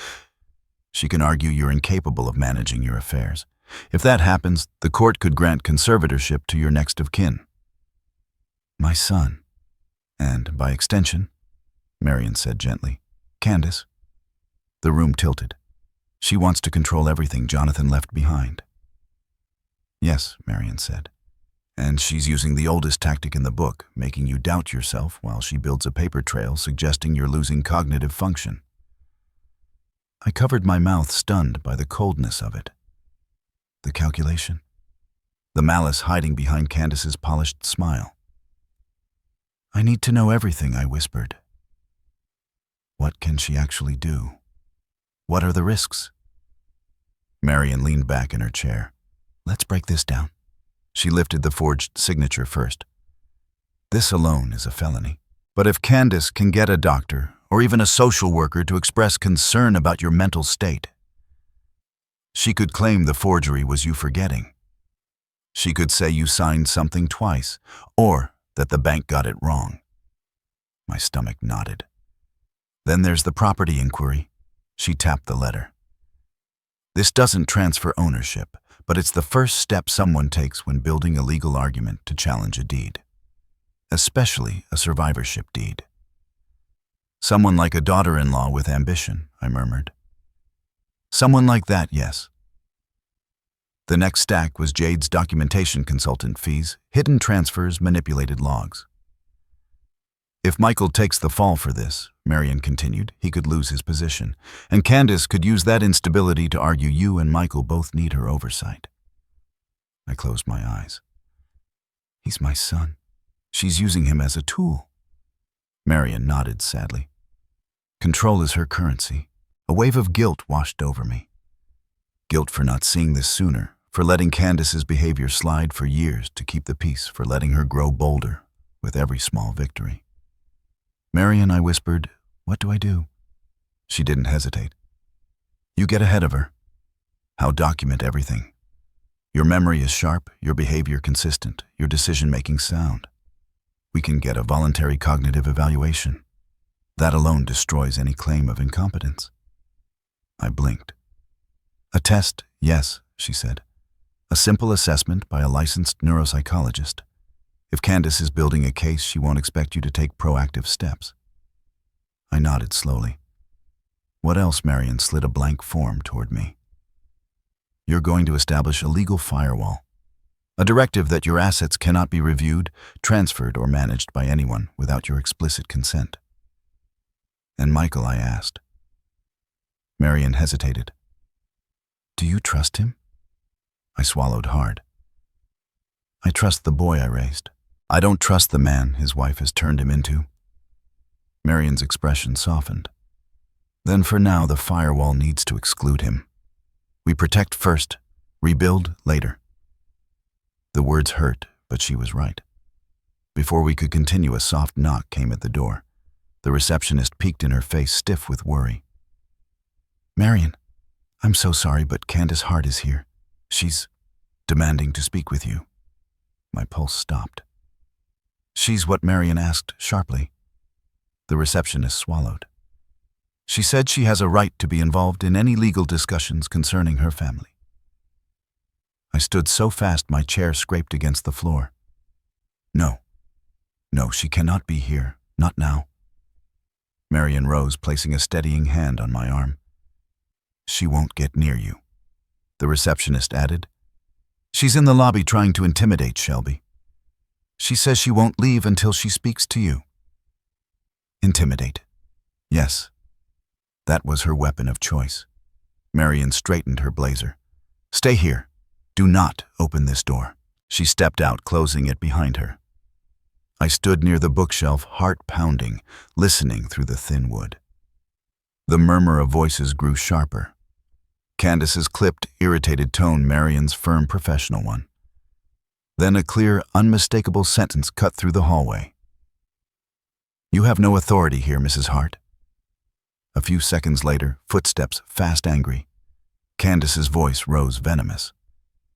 she can argue you're incapable of managing your affairs. If that happens, the court could grant conservatorship to your next of kin." "My son. And, by extension," Marion said gently, "Candace." The room tilted. "She wants to control everything Jonathan left behind." "Yes," Marion said. And she's using the oldest tactic in the book, making you doubt yourself while she builds a paper trail suggesting you're losing cognitive function. I covered my mouth, stunned by the coldness of it. The calculation. The malice hiding behind Candace's polished smile. I need to know everything, I whispered. What can she actually do? What are the risks? Marian leaned back in her chair. Let's break this down. She lifted the forged signature first. This alone is a felony. But if Candace can get a doctor or even a social worker to express concern about your mental state, she could claim the forgery was you forgetting. She could say you signed something twice, or that the bank got it wrong. My stomach nodded. Then there's the property inquiry. She tapped the letter. This doesn't transfer ownership, but it's the first step someone takes when building a legal argument to challenge a deed, especially a survivorship deed. Someone like a daughter-in-law with ambition, I murmured. Someone like that, yes. The next stack was Jade's documentation consultant fees, hidden transfers, manipulated logs. If Michael takes the fall for this, Marian continued, he could lose his position, and Candace could use that instability to argue you and Michael both need her oversight. I closed my eyes. He's my son. She's using him as a tool. Marian nodded sadly. Control is her currency. A wave of guilt washed over me. Guilt for not seeing this sooner, for letting Candace's behavior slide for years to keep the peace, for letting her grow bolder with every small victory. Marian, I whispered, what do I do? She didn't hesitate. You get ahead of her. How document everything. Your memory is sharp, your behavior consistent, your decision-making sound. We can get a voluntary cognitive evaluation. That alone destroys any claim of incompetence. I blinked. A test, yes, she said. A simple assessment by a licensed neuropsychologist. If Candace is building a case, she won't expect you to take proactive steps. I nodded slowly. What else? Marian slid a blank form toward me. You're going to establish a legal firewall. A directive that your assets cannot be reviewed, transferred, or managed by anyone without your explicit consent. And Michael, I asked. Marian hesitated. Do you trust him? I swallowed hard. I trust the boy I raised. I don't trust the man his wife has turned him into. Marian's expression softened. Then for now, the firewall needs to exclude him. We protect first, rebuild later. The words hurt, but she was right. Before we could continue, a soft knock came at the door. The receptionist peeked in her face, stiff with worry. Marian, I'm so sorry, but Candace Hart is here. She's demanding to speak with you. My pulse stopped. She's what? Marian asked sharply. The receptionist swallowed. She said she has a right to be involved in any legal discussions concerning her family. I stood so fast my chair scraped against the floor. No, she cannot be here, not now. Marian rose, placing a steadying hand on my arm. She won't get near you, the receptionist added. She's in the lobby trying to intimidate Shelby. She says she won't leave until she speaks to you. Intimidate. Yes. That was her weapon of choice. Marian straightened her blazer. Stay here. Do not open this door. She stepped out, closing it behind her. I stood near the bookshelf, heart pounding, listening through the thin wood. The murmur of voices grew sharper. Candace's clipped, irritated tone, Marian's firm, professional one. Then a clear, unmistakable sentence cut through the hallway. You have no authority here, Mrs. Hart. A few seconds later, footsteps, fast, angry. Candace's voice rose venomous.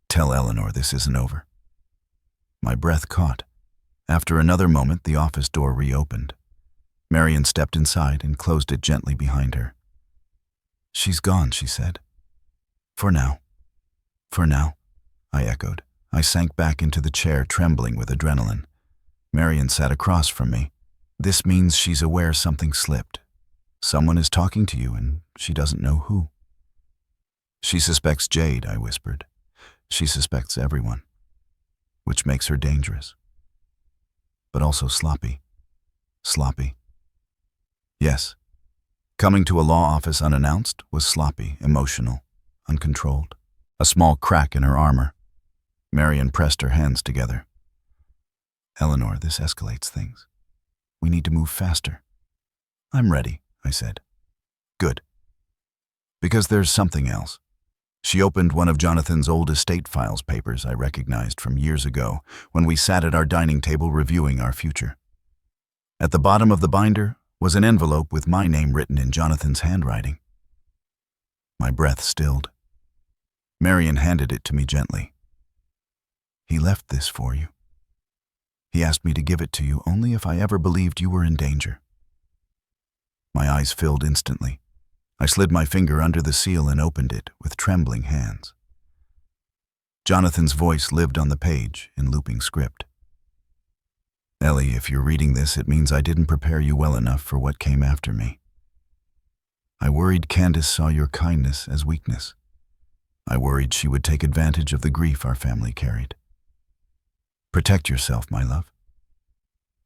Tell Eleanor this isn't over. My breath caught. After another moment, the office door reopened. Marian stepped inside and closed it gently behind her. She's gone, she said. For now. For now, I echoed. I sank back into the chair, trembling with adrenaline. Marian sat across from me. This means she's aware something slipped. Someone is talking to you, and she doesn't know who. She suspects Jade, I whispered. She suspects everyone. which makes her dangerous. But also sloppy. Sloppy. Yes, coming to a law office unannounced was sloppy, emotional, uncontrolled. A small crack in her armor. Marion pressed her hands together. Eleanor, this escalates things. We need to move faster. I'm ready, I said. Good. Because there's something else. She opened one of Jonathan's old estate files papers I recognized from years ago when we sat at our dining table reviewing our future. At the bottom of the binder was an envelope with my name written in Jonathan's handwriting. My breath stilled. Marion handed it to me gently. He left this for you. He asked me to give it to you only if I ever believed you were in danger. My eyes filled instantly. I slid my finger under the seal and opened it with trembling hands. Jonathan's voice lived on the page in looping script. Ellie, if you're reading this, it means I didn't prepare you well enough for what came after me. I worried Candace saw your kindness as weakness. I worried she would take advantage of the grief our family carried. Protect yourself, my love.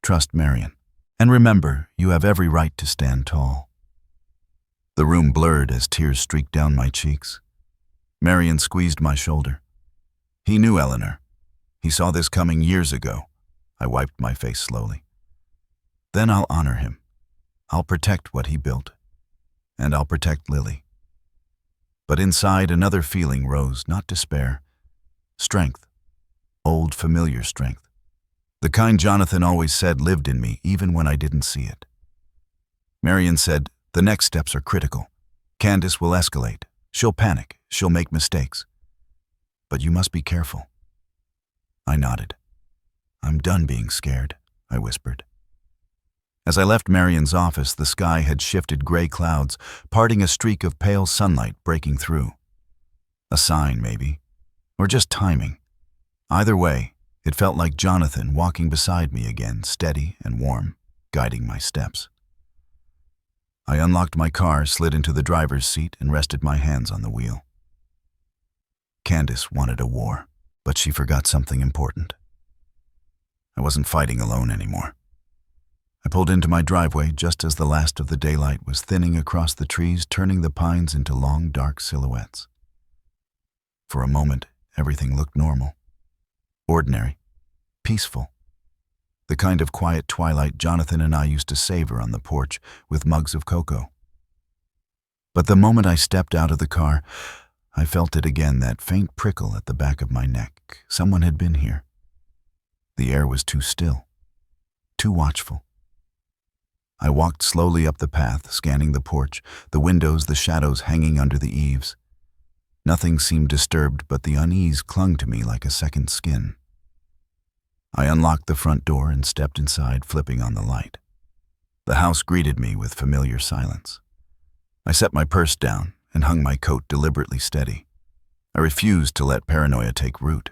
Trust Marion. And remember, you have every right to stand tall. The room blurred as tears streaked down my cheeks. Marion squeezed my shoulder. He knew Eleanor. He saw this coming years ago. I wiped my face slowly. Then I'll honor him. I'll protect what he built. And I'll protect Lily. But inside, another feeling rose, not despair. Strength. Old, familiar strength. The kind Jonathan always said lived in me, even when I didn't see it. Marion said, the next steps are critical. Candace will escalate. She'll panic. She'll make mistakes. But you must be careful. I nodded. I'm done being scared, I whispered. As I left Marion's office, the sky had shifted gray clouds, parting a streak of pale sunlight breaking through. A sign, maybe. Or just timing. Either way, it felt like Jonathan walking beside me again, steady and warm, guiding my steps. I unlocked my car, slid into the driver's seat, and rested my hands on the wheel. Candace wanted a war, but she forgot something important. I wasn't fighting alone anymore. I pulled into my driveway just as the last of the daylight was thinning across the trees, turning the pines into long, dark silhouettes. For a moment, everything looked normal. Ordinary. Peaceful. The kind of quiet twilight Jonathan and I used to savor on the porch with mugs of cocoa. But the moment I stepped out of the car, I felt it again, that faint prickle at the back of my neck. Someone had been here. The air was too still, too watchful. I walked slowly up the path, scanning the porch, the windows, the shadows hanging under the eaves. Nothing seemed disturbed, but the unease clung to me like a second skin. I unlocked the front door and stepped inside, flipping on the light. The house greeted me with familiar silence. I set my purse down and hung my coat deliberately steady. I refused to let paranoia take root.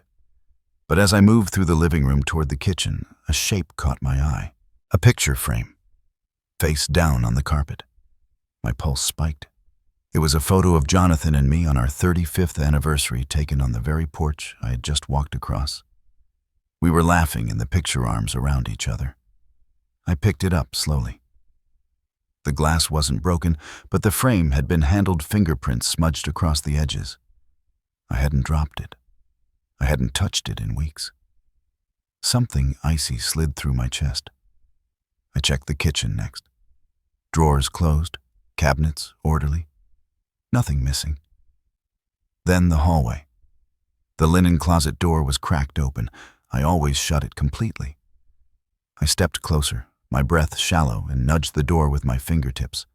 But as I moved through the living room toward the kitchen, a shape caught my eye. A picture frame, face down on the carpet. My pulse spiked. It was a photo of Jonathan and me on our 35th anniversary, taken on the very porch I had just walked across. We were laughing in the picture arms around each other. I picked it up slowly. The glass wasn't broken, but the frame had been handled, fingerprints smudged across the edges. I hadn't dropped it. I hadn't touched it in weeks. Something icy slid through my chest. I checked the kitchen next. Drawers closed, cabinets orderly. Nothing missing. Then the hallway. The linen closet door was cracked open. I always shut it completely. I stepped closer, my breath shallow, and nudged the door with my fingertips.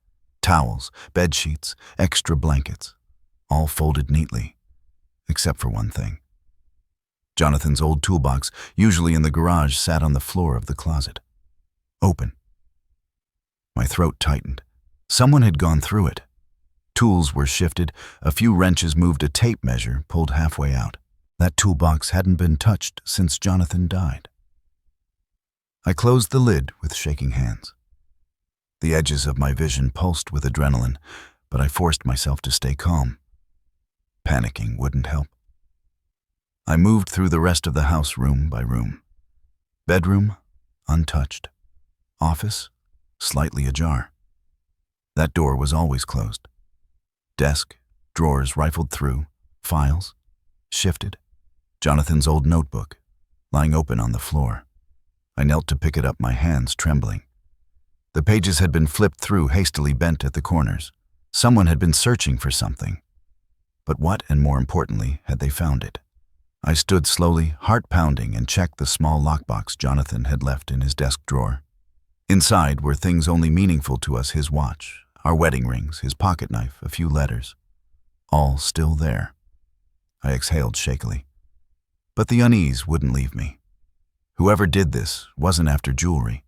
Towels, bed sheets, extra blankets, all folded neatly, except for one thing. Jonathan's old toolbox, usually in the garage, sat on the floor of the closet. Open. My throat tightened. Someone had gone through it. Tools were shifted, a few wrenches moved, a tape measure pulled halfway out. That toolbox hadn't been touched since Jonathan died. I closed the lid with shaking hands. The edges of my vision pulsed with adrenaline, but I forced myself to stay calm. Panicking wouldn't help. I moved through the rest of the house room by room. Bedroom, untouched. Office, slightly ajar. That door was always closed. Desk, drawers rifled through, files, shifted. Jonathan's old notebook, lying open on the floor. I knelt to pick it up, my hands trembling. The pages had been flipped through, hastily bent at the corners. Someone had been searching for something. But what, and more importantly, had they found it? I stood slowly, heart pounding, and checked the small lockbox Jonathan had left in his desk drawer. Inside were things only meaningful to us: his watch, our wedding rings, his pocket knife, a few letters. All still there. I exhaled shakily. But the unease wouldn't leave me. Whoever did this wasn't after jewelry.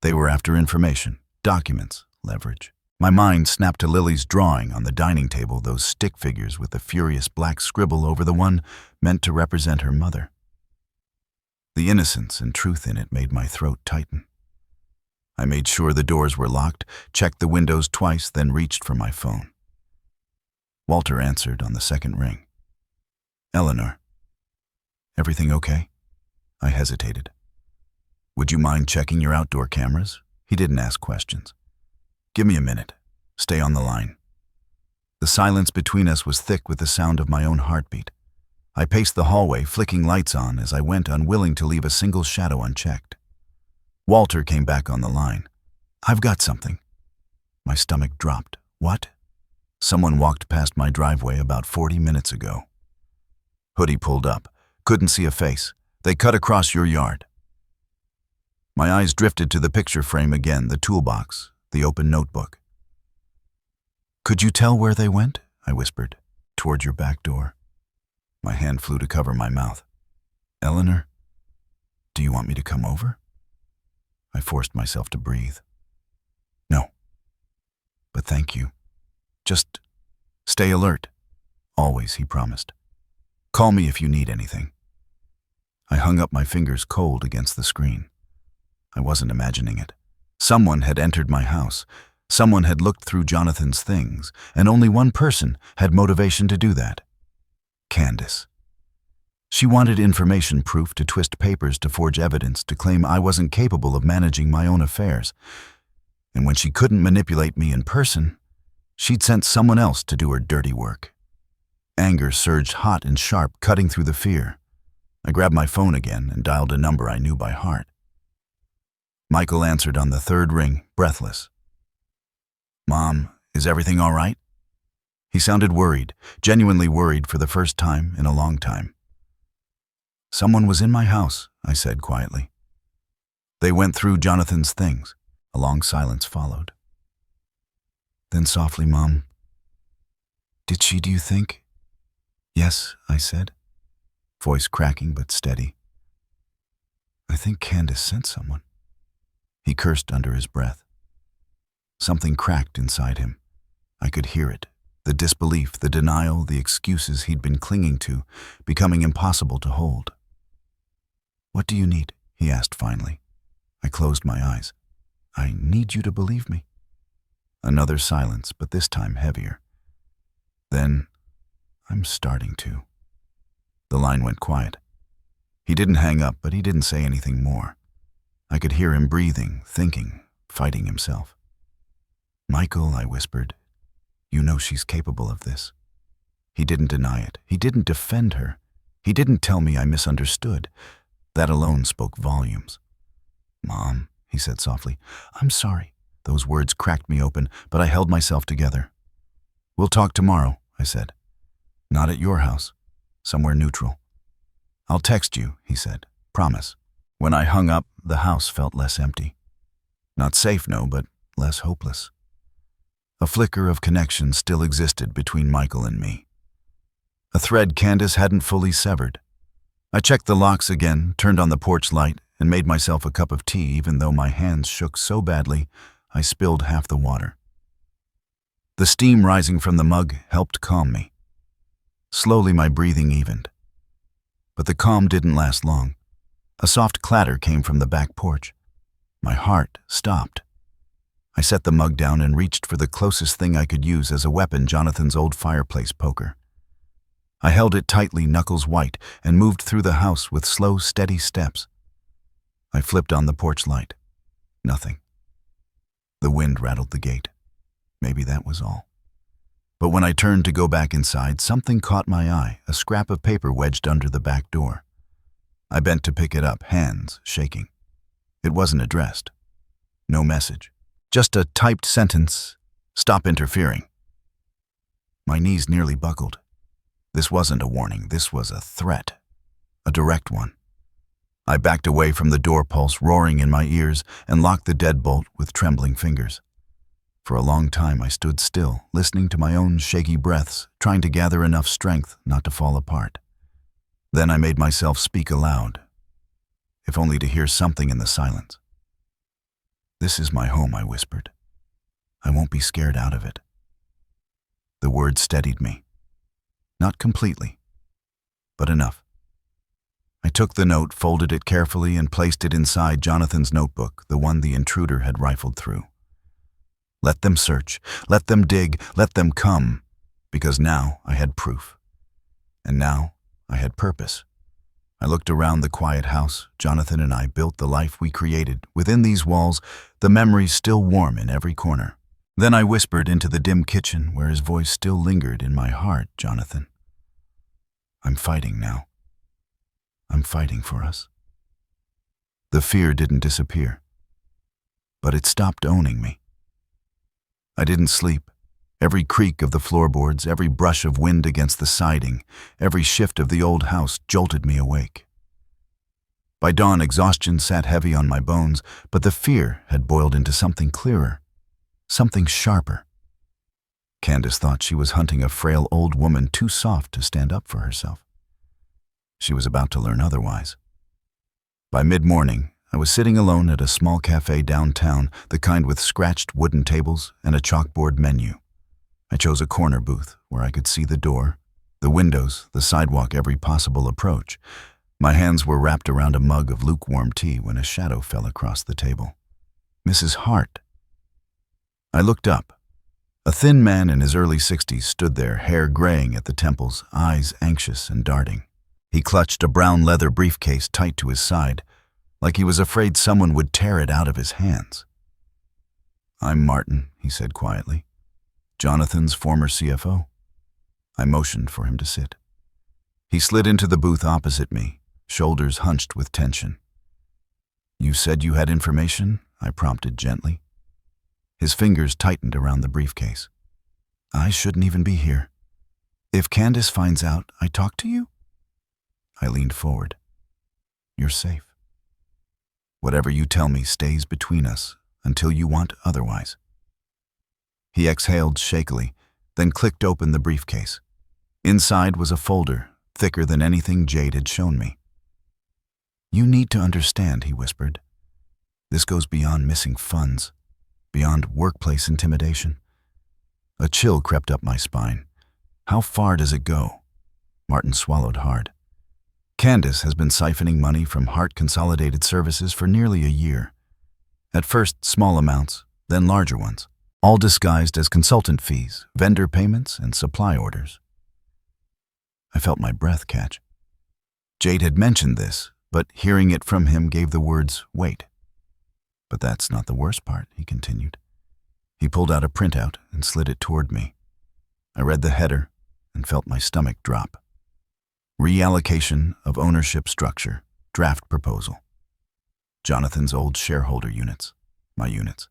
They were after information, documents, leverage. My mind snapped to Lily's drawing on the dining table, those stick figures with the furious black scribble over the one meant to represent her mother. The innocence and truth in it made my throat tighten. I made sure the doors were locked, checked the windows twice, then reached for my phone. Walter answered on the second ring. "Eleanor. Everything okay?" I hesitated. "Would you mind checking your outdoor cameras?" He didn't ask questions. "Give me a minute. Stay on the line." The silence between us was thick with the sound of my own heartbeat. I paced the hallway, flicking lights on as I went, unwilling to leave a single shadow unchecked. Walter came back on the line. "I've got something." My stomach dropped. "What?" "Someone walked past my driveway about 40 minutes ago." Hoodie pulled up. "Couldn't see a face. They cut across your yard." My eyes drifted to the picture frame again, the toolbox, the open notebook. "Could you tell where they went?" I whispered. "Toward your back door." My hand flew to cover my mouth. "Eleanor, do you want me to come over?" I forced myself to breathe. "No. But thank you. Just stay alert." "Always," he promised. "Call me if you need anything." I hung up, my fingers cold against the screen. I wasn't imagining it. Someone had entered my house. Someone had looked through Jonathan's things, and only one person had motivation to do that. Candace. She wanted information, proof, to twist papers, to forge evidence, to claim I wasn't capable of managing my own affairs. And when she couldn't manipulate me in person, she'd sent someone else to do her dirty work. Anger surged hot and sharp, cutting through the fear. I grabbed my phone again and dialed a number I knew by heart. Michael answered on the third ring, breathless. "Mom, is everything all right?" He sounded worried, genuinely worried for the first time in a long time. "Someone was in my house," I said quietly. "They went through Jonathan's things." A long silence followed. Then softly, "Mom, did she, do you think?" "Yes," I said, voice cracking but steady. "I think Candace sent someone." He cursed under his breath. Something cracked inside him. I could hear it, the disbelief, the denial, the excuses he'd been clinging to, becoming impossible to hold. "What do you need?" he asked finally. I closed my eyes. "I need you to believe me." Another silence, but this time heavier. Then, "I'm starting to." The line went quiet. He didn't hang up, but he didn't say anything more. I could hear him breathing, thinking, fighting himself. "Michael," I whispered, "you know she's capable of this." He didn't deny it. He didn't defend her. He didn't tell me I misunderstood. That alone spoke volumes. "Mom," he said softly, "I'm sorry." Those words cracked me open, but I held myself together. "We'll talk tomorrow," I said. "Not at your house. Somewhere neutral." "I'll text you," he said. "Promise." When I hung up, the house felt less empty. Not safe, no, but less hopeless. A flicker of connection still existed between Michael and me. A thread Candace hadn't fully severed. I checked the locks again, turned on the porch light, and made myself a cup of tea, even though my hands shook so badly I spilled half the water. The steam rising from the mug helped calm me. Slowly my breathing evened. But the calm didn't last long. A soft clatter came from the back porch. My heart stopped. I set the mug down and reached for the closest thing I could use as a weapon, Jonathan's old fireplace poker. I held it tightly, knuckles white, and moved through the house with slow, steady steps. I flipped on the porch light. Nothing. The wind rattled the gate. Maybe that was all. But when I turned to go back inside, something caught my eye, a scrap of paper wedged under the back door. I bent to pick it up, hands shaking. It wasn't addressed. No message. Just a typed sentence, "Stop interfering." My knees nearly buckled. This wasn't a warning, this was a threat. A direct one. I backed away from the door, pulse roaring in my ears, and locked the deadbolt with trembling fingers. For a long time I stood still, listening to my own shaky breaths, trying to gather enough strength not to fall apart. Then I made myself speak aloud, if only to hear something in the silence. "This is my home," I whispered. "I won't be scared out of it." The words steadied me. Not completely, but enough. I took the note, folded it carefully, and placed it inside Jonathan's notebook, the one the intruder had rifled through. Let them search, let them dig, let them come, because now I had proof. And now I had purpose. I looked around the quiet house. Jonathan and I built the life we created. Within these walls, the memories still warm in every corner. Then I whispered into the dim kitchen, where his voice still lingered in my heart, "Jonathan, I'm fighting now. I'm fighting for us." The fear didn't disappear, but it stopped owning me. I didn't sleep. Every creak of the floorboards, every brush of wind against the siding, every shift of the old house jolted me awake. By dawn, exhaustion sat heavy on my bones, but the fear had boiled into something clearer, something sharper. Candace thought she was hunting a frail old woman too soft to stand up for herself. She was about to learn otherwise. By mid-morning, I was sitting alone at a small cafe downtown, the kind with scratched wooden tables and a chalkboard menu. I chose a corner booth where I could see the door, the windows, the sidewalk, every possible approach. My hands were wrapped around a mug of lukewarm tea when a shadow fell across the table. Mrs. Hart. I looked up. A thin man in his early 60s stood there, hair graying at the temples, eyes anxious and darting. He clutched a brown leather briefcase tight to his side, like he was afraid someone would tear it out of his hands. "I'm Martin," he said quietly. "Jonathan's former CFO." I motioned for him to sit. He slid into the booth opposite me, shoulders hunched with tension. "You said you had information?" I prompted gently. His fingers tightened around the briefcase. "I shouldn't even be here. If Candace finds out I talked to you?" I leaned forward. "You're safe. Whatever you tell me stays between us until you want otherwise." He exhaled shakily, then clicked open the briefcase. Inside was a folder, thicker than anything Jade had shown me. "You need to understand," he whispered. "This goes beyond missing funds, beyond workplace intimidation." A chill crept up my spine. "How far does it go?" Martin swallowed hard. "Candace has been siphoning money from Hart Consolidated Services for nearly a year. At first, small amounts, then larger ones, all disguised as consultant fees, vendor payments, and supply orders." I felt my breath catch. Jade had mentioned this, but hearing it from him gave the words weight. "But that's not the worst part," he continued. He pulled out a printout and slid it toward me. I read the header and felt my stomach drop. "Reallocation of ownership structure, draft proposal. Jonathan's old shareholder units, my units."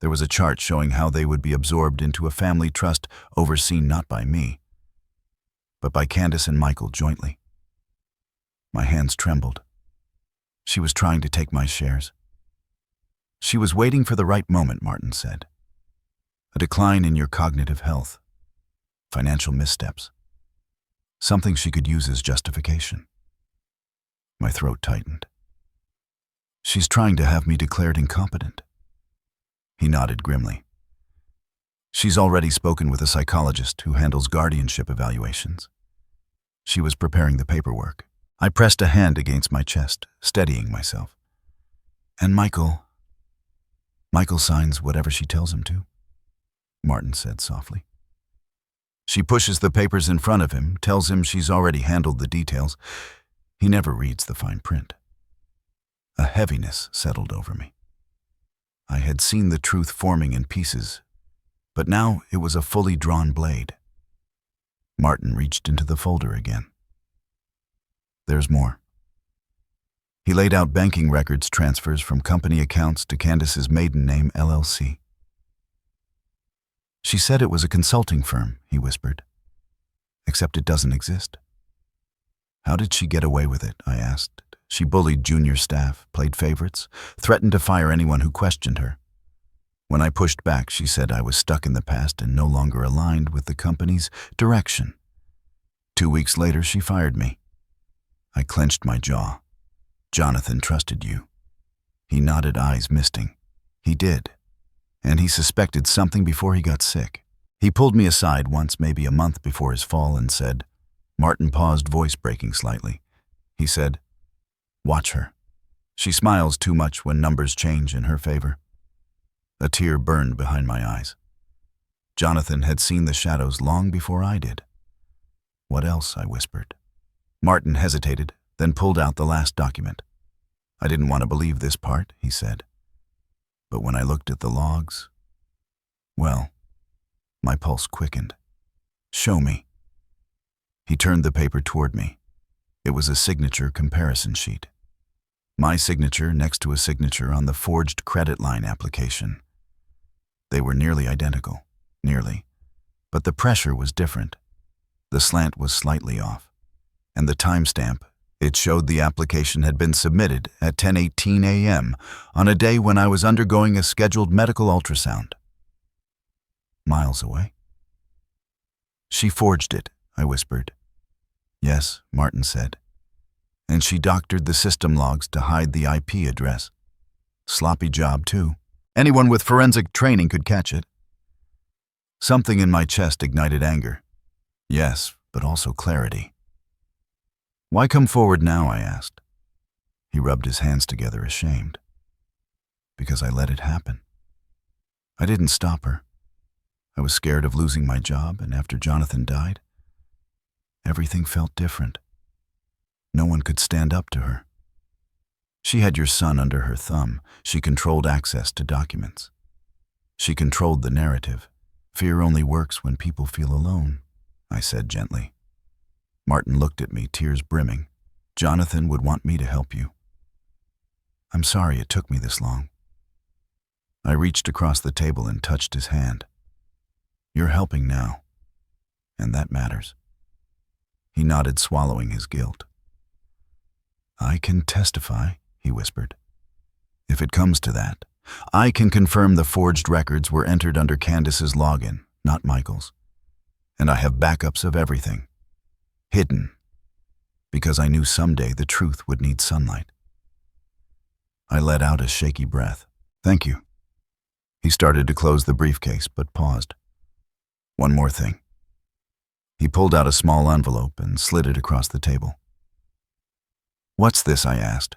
There was a chart showing how they would be absorbed into a family trust overseen not by me, but by Candace and Michael jointly. My hands trembled. She was trying to take my shares. "She was waiting for the right moment," Martin said. "A decline in your cognitive health, financial missteps, something she could use as justification." My throat tightened. "She's trying to have me declared incompetent." He nodded grimly. "She's already spoken with a psychologist who handles guardianship evaluations. She was preparing the paperwork." I pressed a hand against my chest, steadying myself. "And Michael signs whatever she tells him to," Martin said softly. She pushes the papers in front of him, tells him she's already handled the details. He never reads the fine print. A heaviness settled over me. I had seen the truth forming in pieces, but now it was a fully drawn blade. Martin reached into the folder again. There's more. He laid out banking records transfers from company accounts to Candace's maiden name LLC. She said it was a consulting firm, he whispered. Except it doesn't exist. How did she get away with it, I asked. She bullied junior staff, played favorites, threatened to fire anyone who questioned her. When I pushed back, she said I was stuck in the past and no longer aligned with the company's direction. 2 weeks later, she fired me. I clenched my jaw. Jonathan trusted you. He nodded, eyes misting. He did. And he suspected something before he got sick. He pulled me aside once, maybe a month before his fall, and said, Martin paused, voice breaking slightly. He said, watch her. She smiles too much when numbers change in her favor. A tear burned behind my eyes. Jonathan had seen the shadows long before I did. What else? I whispered. Martin hesitated, then pulled out the last document. I didn't want to believe this part, he said. But when I looked at the logs, well, my pulse quickened. Show me. He turned the paper toward me. It was a signature comparison sheet. My signature next to a signature on the forged credit line application. They were nearly identical, but the pressure was different. The slant was slightly off, and the timestamp, it showed the application had been submitted at 10:18 a.m. on a day when I was undergoing a scheduled medical ultrasound. Miles away. She forged it, I whispered. Yes, Martin said. And she doctored the system logs to hide the IP address. Sloppy job, too. Anyone with forensic training could catch it. Something in my chest ignited anger. Yes, but also clarity. Why come forward now, I asked. He rubbed his hands together, ashamed. Because I let it happen. I didn't stop her. I was scared of losing my job, and after Jonathan died, everything felt different. No one could stand up to her. She had your son under her thumb. She controlled access to documents. She controlled the narrative. Fear only works when people feel alone, I said gently. Martin looked at me, tears brimming. Jonathan would want me to help you. I'm sorry it took me this long. I reached across the table and touched his hand. You're helping now, and that matters. He nodded, swallowing his guilt. I can testify, he whispered. If it comes to that, I can confirm the forged records were entered under Candace's login, not Michael's. And I have backups of everything. Hidden. Because I knew someday the truth would need sunlight. I let out a shaky breath. Thank you. He started to close the briefcase, but paused. One more thing. He pulled out a small envelope and slid it across the table. What's this? I asked.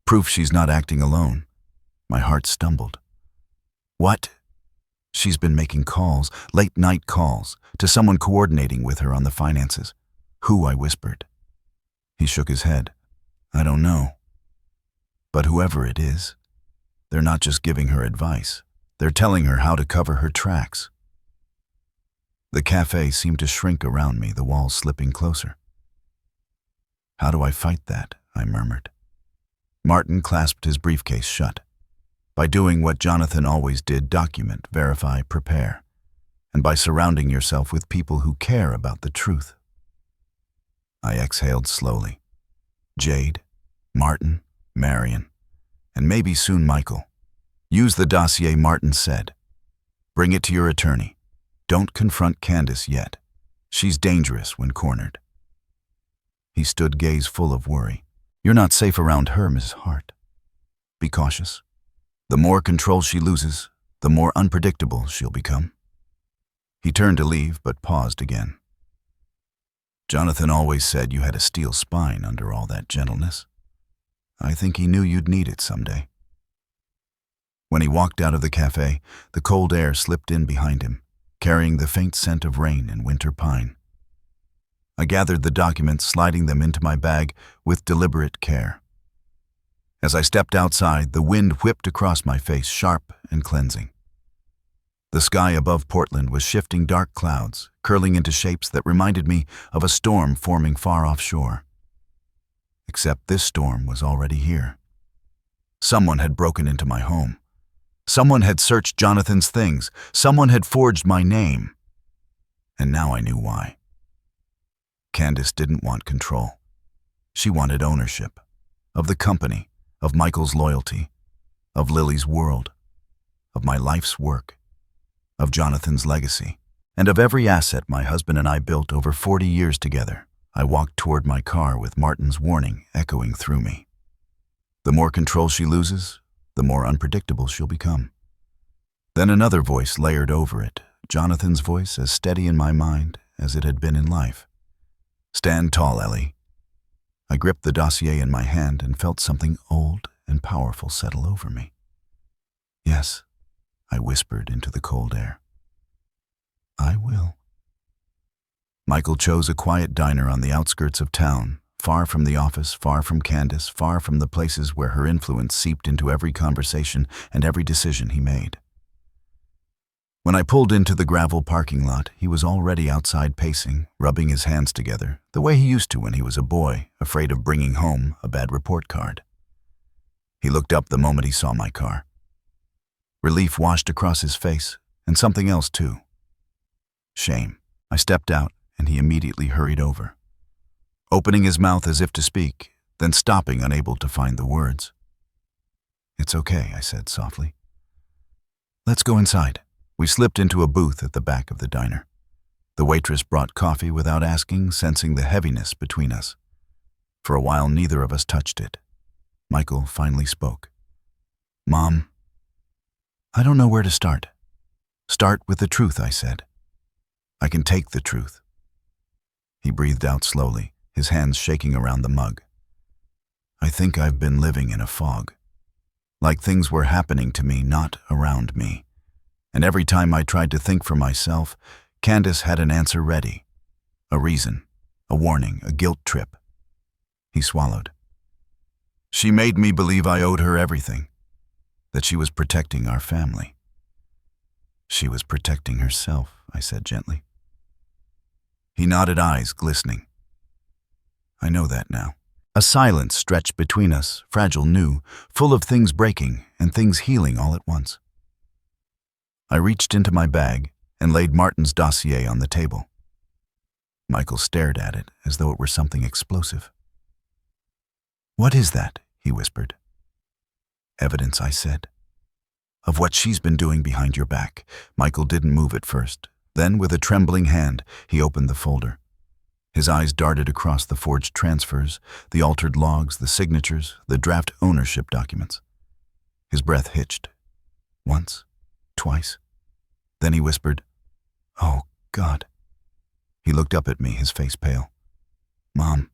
Proof she's not acting alone. My heart stumbled. What? She's been making calls, late-night calls, to someone coordinating with her on the finances. Who? I whispered. He shook his head. I don't know. But whoever it is, they're not just giving her advice. They're telling her how to cover her tracks. The cafe seemed to shrink around me, the walls slipping closer. How do I fight that? I murmured. Martin clasped his briefcase shut. By doing what Jonathan always did, document, verify, prepare. And by surrounding yourself with people who care about the truth. I exhaled slowly. Jade, Martin, Marion, and maybe soon Michael. Use the dossier, Martin said. Bring it to your attorney. Don't confront Candace yet. She's dangerous when cornered. He stood, gaze full of worry. You're not safe around her, Mrs. Hart. Be cautious. The more control she loses, the more unpredictable she'll become. He turned to leave, but paused again. Jonathan always said you had a steel spine under all that gentleness. I think he knew you'd need it someday. When he walked out of the cafe, the cold air slipped in behind him. carrying the faint scent of rain and winter pine. I gathered the documents, sliding them into my bag with deliberate care. As I stepped outside, the wind whipped across my face, sharp and cleansing. The sky above Portland was shifting dark clouds, curling into shapes that reminded me of a storm forming far offshore. Except this storm was already here. Someone had broken into my home. Someone had searched Jonathan's things. Someone had forged my name. And now I knew why. Candace didn't want control. She wanted ownership. Of the company, of Michael's loyalty, of Lily's world, of my life's work, of Jonathan's legacy, and of every asset my husband and I built over 40 years together. I walked toward my car with Martin's warning echoing through me. The more control she loses, the more unpredictable she'll become. Then another voice layered over it, Jonathan's voice as steady in my mind as it had been in life. "Stand tall, Ellie." I gripped the dossier in my hand and felt something old and powerful settle over me. "Yes," I whispered into the cold air. "I will." Michael chose a quiet diner on the outskirts of town, far from the office, far from Candace, far from the places where her influence seeped into every conversation and every decision he made. When I pulled into the gravel parking lot, he was already outside pacing, rubbing his hands together, the way he used to when he was a boy, afraid of bringing home a bad report card. He looked up the moment he saw my car. Relief washed across his face, and something else too. Shame. I stepped out, and he immediately hurried over, opening his mouth as if to speak, then stopping, unable to find the words. "It's okay," I said softly. "Let's go inside." We slipped into a booth at the back of the diner. The waitress brought coffee without asking, sensing the heaviness between us. For a while, neither of us touched it. Michael finally spoke. "Mom, I don't know where to start." "Start with the truth," I said. "I can take the truth." He breathed out slowly, his hands shaking around the mug. "I think I've been living in a fog. Like things were happening to me, not around me. And every time I tried to think for myself, Candace had an answer ready. A reason, a warning, a guilt trip." He swallowed. "She made me believe I owed her everything, that she was protecting our family." "She was protecting herself," I said gently. He nodded, eyes glistening. "I know that now." A silence stretched between us, fragile, new, full of things breaking and things healing all at once. I reached into my bag and laid Martin's dossier on the table. Michael stared at it as though it were something explosive. "What is that?" he whispered. "Evidence," I said. "Of what she's been doing behind your back." Michael didn't move at first. Then, with a trembling hand, he opened the folder. His eyes darted across the forged transfers, the altered logs, the signatures, the draft ownership documents. His breath hitched. Once, twice. Then he whispered, "Oh, God." He looked up at me, his face pale. "Mom,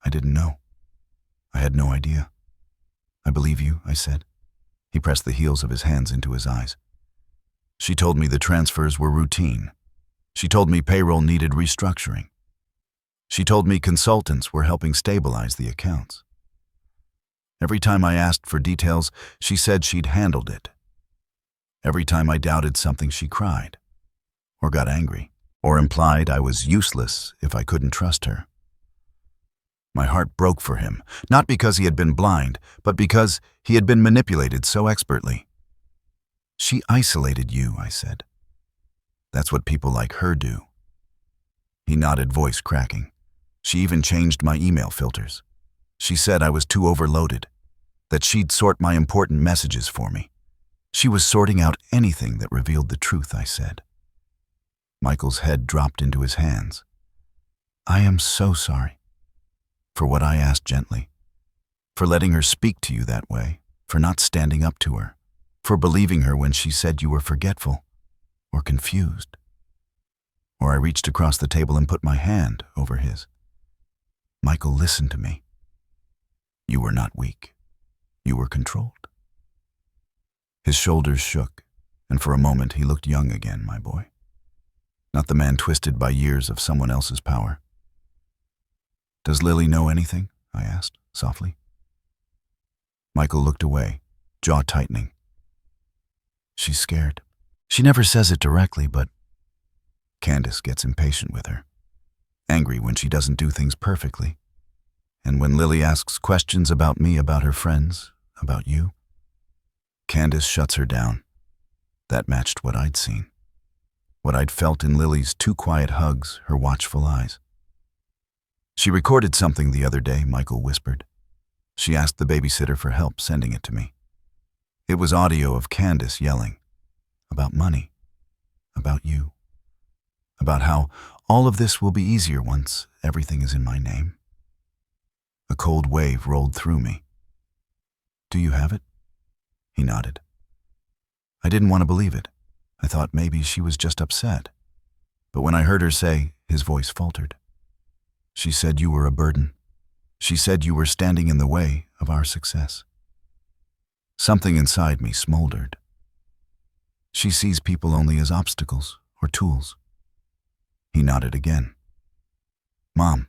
I didn't know. I had no idea." "I believe you," I said. He pressed the heels of his hands into his eyes. "She told me the transfers were routine. She told me payroll needed restructuring. She told me consultants were helping stabilize the accounts. Every time I asked for details, she said she'd handled it. Every time I doubted something, she cried, or got angry, or implied I was useless if I couldn't trust her." My heart broke for him, not because he had been blind, but because he had been manipulated so expertly. "She isolated you," I said. "That's what people like her do." He nodded, voice cracking. "She even changed my email filters. She said I was too overloaded, that she'd sort my important messages for me. She was sorting out anything that revealed the truth," I said. Michael's head dropped into his hands. "I am so sorry. For what I asked gently. For letting her speak to you that way. For not standing up to her. For believing her when she said you were forgetful. Or confused." Or I reached across the table and put my hand over his. "Michael, listen to me. You were not weak. You were controlled." His shoulders shook, and for a moment he looked young again, my boy. not the man twisted by years of someone else's power. "Does Lily know anything?" I asked, softly. Michael looked away, jaw tightening. "She's scared. She never says it directly, but Candace gets impatient with her, angry when she doesn't do things perfectly. And when Lily asks questions about me, about her friends, about you, Candace shuts her down." That matched what I'd seen, what I'd felt in Lily's too quiet hugs, her watchful eyes. "She recorded something the other day," Michael whispered. "She asked the babysitter for help sending it to me. It was audio of Candace yelling about money, about you, about how all of this will be easier once everything is in my name." A cold wave rolled through me. "Do you have it?" He nodded. I didn't want to believe it. I thought maybe she was just upset. But when I heard her say, his voice faltered. "She said you were a burden. She said you were standing in the way of our success." Something inside me smoldered. "She sees people only as obstacles or tools." He nodded again. "Mom,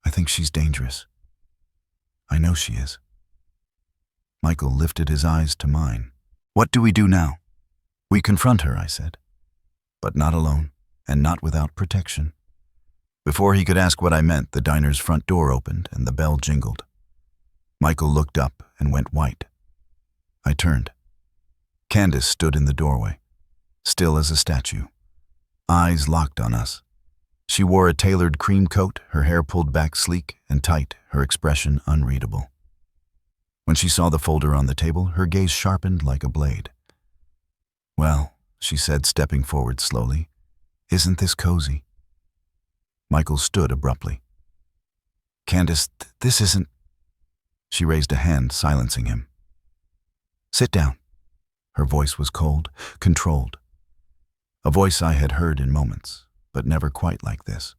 I think she's dangerous. I know she is." Michael lifted his eyes to mine. "What do we do now?" "We confront her," I said. "But not alone, and not without protection." Before he could ask what I meant, the diner's front door opened and the bell jingled. Michael looked up and went white. I turned. Candace stood in the doorway, still as a statue, eyes locked on us. She wore a tailored cream coat, her hair pulled back sleek and tight, her expression unreadable. When she saw the folder on the table, her gaze sharpened like a blade. "Well," she said, stepping forward slowly, "isn't this cozy?" Michael stood abruptly. "Candace, this isn't—" She raised a hand, silencing him. "Sit down." Her voice was cold, controlled. A voice I had heard in moments, but never quite like this.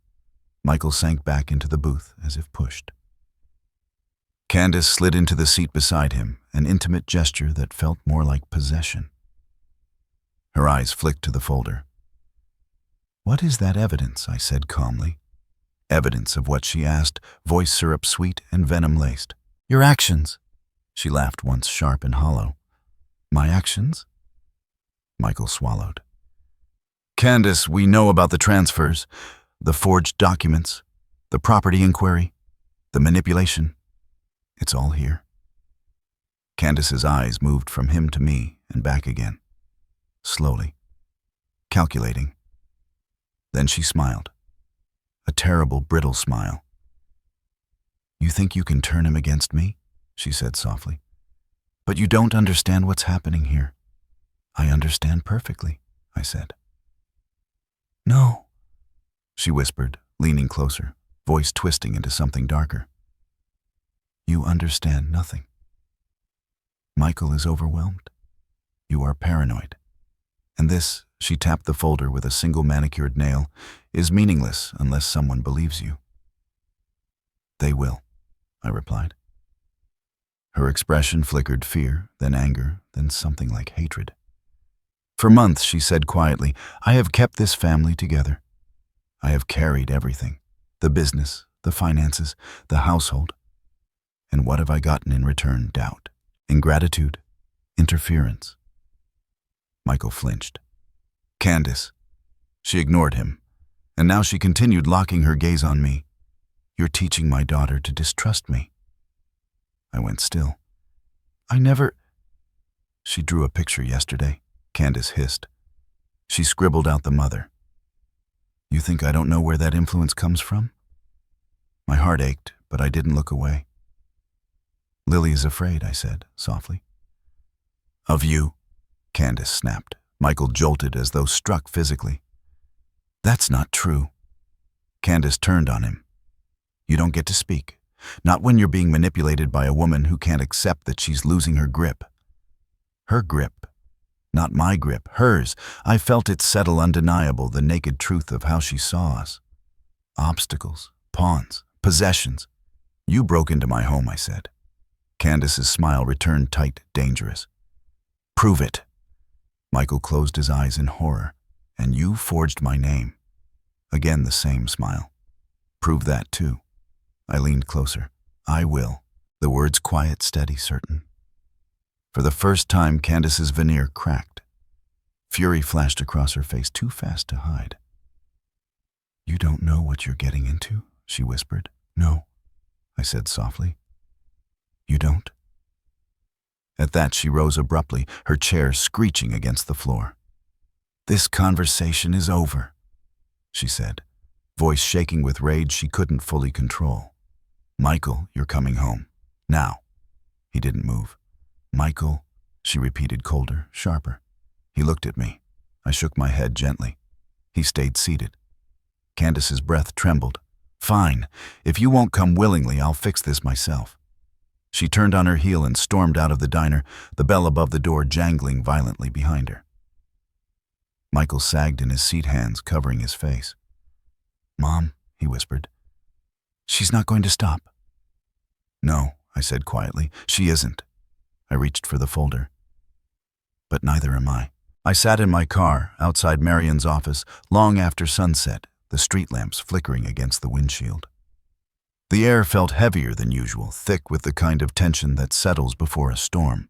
Michael sank back into the booth as if pushed. Candace slid into the seat beside him, an intimate gesture that felt more like possession. Her eyes flicked to the folder. "What is that evidence?" I said calmly. Evidence of what she asked, voice syrup sweet and venom laced. "Your actions." She laughed once, sharp and hollow. "My actions?" Michael swallowed. "Candace, we know about the transfers, the forged documents, the property inquiry, the manipulation. It's all here." Candace's eyes moved from him to me and back again, slowly, calculating. Then she smiled, a terrible, brittle smile. "You think you can turn him against me?" she said softly. "But you don't understand what's happening here." "I understand perfectly," I said. "No," she whispered, leaning closer, voice twisting into something darker. "You understand nothing. Michael is overwhelmed. You are paranoid. And this," she tapped the folder with a single manicured nail, "is meaningless unless someone believes you." "They will," I replied. Her expression flickered fear, then anger, then something like hatred. "For months," she said quietly, "I have kept this family together. I have carried everything, the business, the finances, the household. And what have I gotten in return? Doubt, ingratitude, interference." Michael flinched. "Candace." She ignored him, and now she continued, locking her gaze on me. "You're teaching my daughter to distrust me." I went still. "I never—" "She drew a picture yesterday," Candace hissed. She scribbled out the mother. "You think I don't know where that influence comes from?" My heart ached, but I didn't look away. "Lily is afraid," I said, softly. "Of you?" Candace snapped. Michael jolted as though struck physically. "That's not true." Candace turned on him. "You don't get to speak. Not when you're being manipulated by a woman who can't accept that she's losing her grip." Her grip. Not my grip, hers. I felt it settle undeniable, the naked truth of how she saw us. Obstacles, pawns, possessions. "You broke into my home," I said. Candace's smile returned tight, dangerous. "Prove it." Michael closed his eyes in horror. And you forged my name. Again the same smile. Prove that too. I leaned closer. I will. The words quiet, steady, certain. For the first time, Candace's veneer cracked. Fury flashed across her face, too fast to hide. You don't know what you're getting into, she whispered. No, I said softly. You don't? At that, she rose abruptly, her chair screeching against the floor. This conversation is over, she said, voice shaking with rage she couldn't fully control. Michael, you're coming home. Now. He didn't move. Michael, she repeated, colder, sharper. He looked at me. I shook my head gently. He stayed seated. Candace's breath trembled. Fine. If you won't come willingly, I'll fix this myself. She turned on her heel and stormed out of the diner, the bell above the door jangling violently behind her. Michael sagged in his seat, hands covering his face. Mom, he whispered. She's not going to stop. No, I said quietly. She isn't. I reached for the folder. But neither am I. I sat in my car outside Marion's office long after sunset, the street lamps flickering against the windshield. The air felt heavier than usual, thick with the kind of tension that settles before a storm.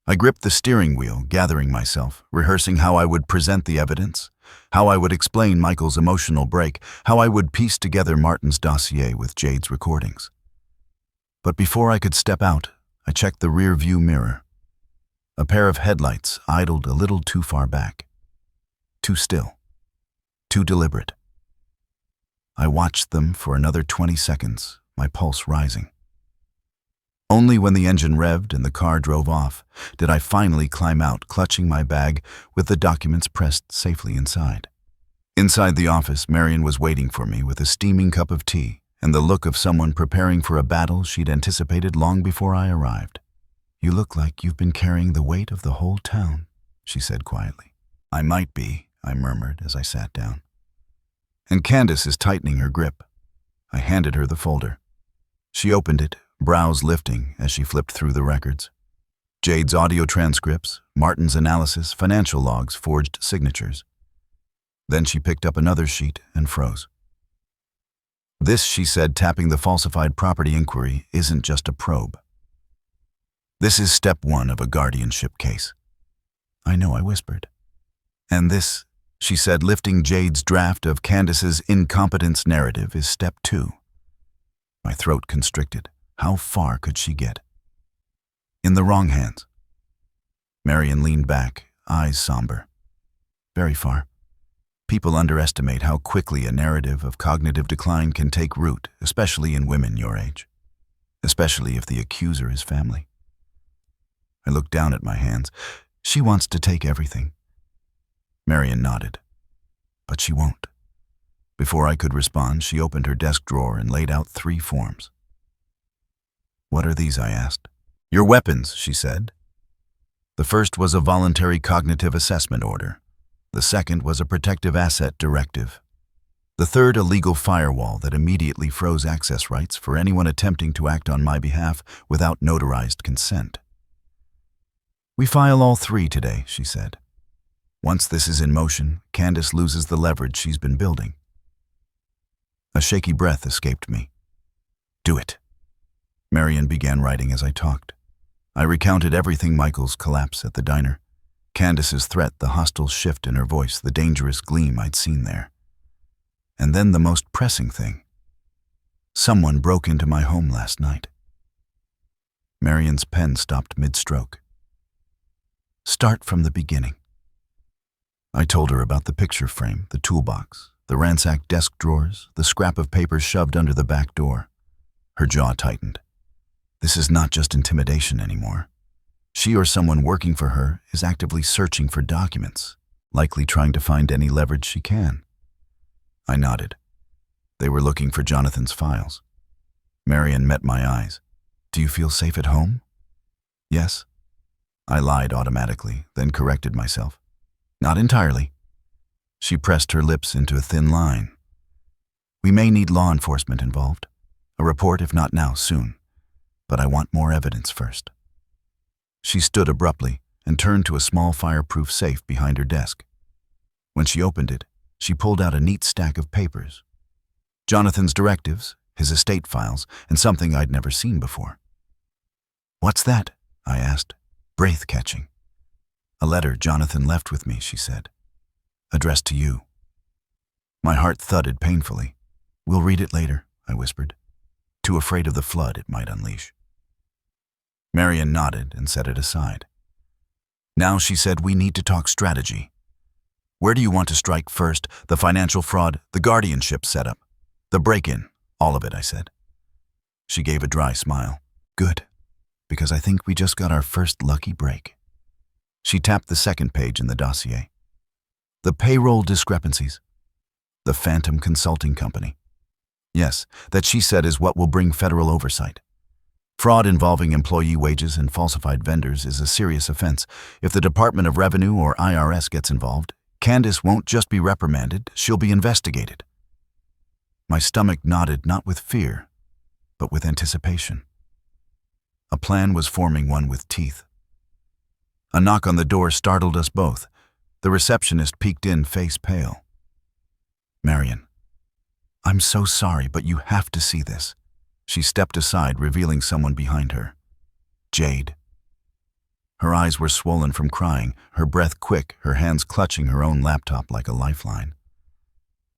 I gripped the steering wheel, gathering myself, rehearsing how I would present the evidence, how I would explain Michael's emotional break, how I would piece together Martin's dossier with Jade's recordings. But before I could step out, I checked the rear-view mirror. A pair of headlights idled a little too far back. Too still. Too deliberate. I watched them for another 20 seconds, my pulse rising. Only when the engine revved and the car drove off did I finally climb out, clutching my bag with the documents pressed safely inside. Inside the office, Marion was waiting for me with a steaming cup of tea and the look of someone preparing for a battle she'd anticipated long before I arrived. You look like you've been carrying the weight of the whole town, she said quietly. I might be, I murmured as I sat down. And Candace is tightening her grip. I handed her the folder. She opened it, brows lifting as she flipped through the records. Jade's audio transcripts, Martin's analysis, financial logs, forged signatures. Then she picked up another sheet and froze. This, she said, tapping the falsified property inquiry, isn't just a probe. This is step 1 of a guardianship case. I know, I whispered. And this, she said, lifting Jade's draft of Candace's incompetence narrative, is step 2. My throat constricted. How far could she get? In the wrong hands. Marion leaned back, eyes somber. Very far. People underestimate how quickly a narrative of cognitive decline can take root, especially in women your age. Especially if the accuser is family. I looked down at my hands. She wants to take everything. Marion nodded. But she won't. Before I could respond, she opened her desk drawer and laid out 3 forms. What are these? I asked. Your weapons, she said. The first was a voluntary cognitive assessment order. The second was a protective asset directive. The third, a legal firewall that immediately froze access rights for anyone attempting to act on my behalf without notarized consent. We file all 3 today, she said. Once this is in motion, Candace loses the leverage she's been building. A shaky breath escaped me. Do it. Marion began writing as I talked. I recounted everything: Michael's collapse at the diner, Candace's threat, the hostile shift in her voice, the dangerous gleam I'd seen there. And then the most pressing thing. Someone broke into my home last night. Marion's pen stopped mid-stroke. Start from the beginning. I told her about the picture frame, the toolbox, the ransacked desk drawers, the scrap of paper shoved under the back door. Her jaw tightened. This is not just intimidation anymore. She or someone working for her is actively searching for documents, likely trying to find any leverage she can. I nodded. They were looking for Jonathan's files. Marion met my eyes. Do you feel safe at home? Yes. I lied automatically, then corrected myself. Not entirely. She pressed her lips into a thin line. We may need law enforcement involved. A report, if not now, soon. But I want more evidence first. She stood abruptly and turned to a small fireproof safe behind her desk. When she opened it, she pulled out a neat stack of papers. Jonathan's directives, his estate files, and something I'd never seen before. "What's that?" I asked, breath-catching. "A letter Jonathan left with me," she said. "Addressed to you." My heart thudded painfully. "We'll read it later," I whispered, too afraid of the flood it might unleash. Marian nodded and set it aside. "Now," she said, "we need to talk strategy. Where do you want to strike first? The financial fraud, the guardianship setup, the break-in, all of it," I said. She gave a dry smile. "Good, because I think we just got our first lucky break." She tapped the second page in the dossier. "The payroll discrepancies. The Phantom Consulting Company. Yes, that she said is what will bring federal oversight. Fraud involving employee wages and falsified vendors is a serious offense. If the Department of Revenue or IRS gets involved, Candace won't just be reprimanded, she'll be investigated." My stomach knotted not with fear, but with anticipation. A plan was forming, one with teeth. A knock on the door startled us both. The receptionist peeked in, face pale. "Marian, I'm so sorry, but you have to see this." She stepped aside, revealing someone behind her. Jade. Her eyes were swollen from crying, her breath quick, her hands clutching her own laptop like a lifeline.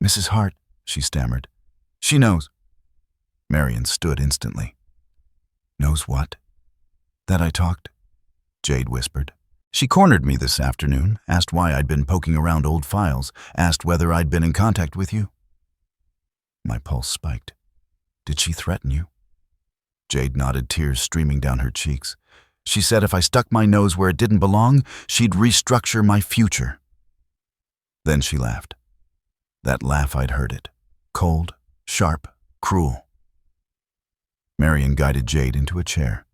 "Mrs. Hart," she stammered. "She knows." Marian stood instantly. "Knows what?" "That I talked," Jade whispered. "She cornered me this afternoon, asked why I'd been poking around old files, asked whether I'd been in contact with you." My pulse spiked. "Did she threaten you?" Jade nodded, tears streaming down her cheeks. "She said if I stuck my nose where it didn't belong, she'd restructure my future." Then she laughed. That laugh, I'd heard it. Cold, sharp, cruel. Marian guided Jade into a chair.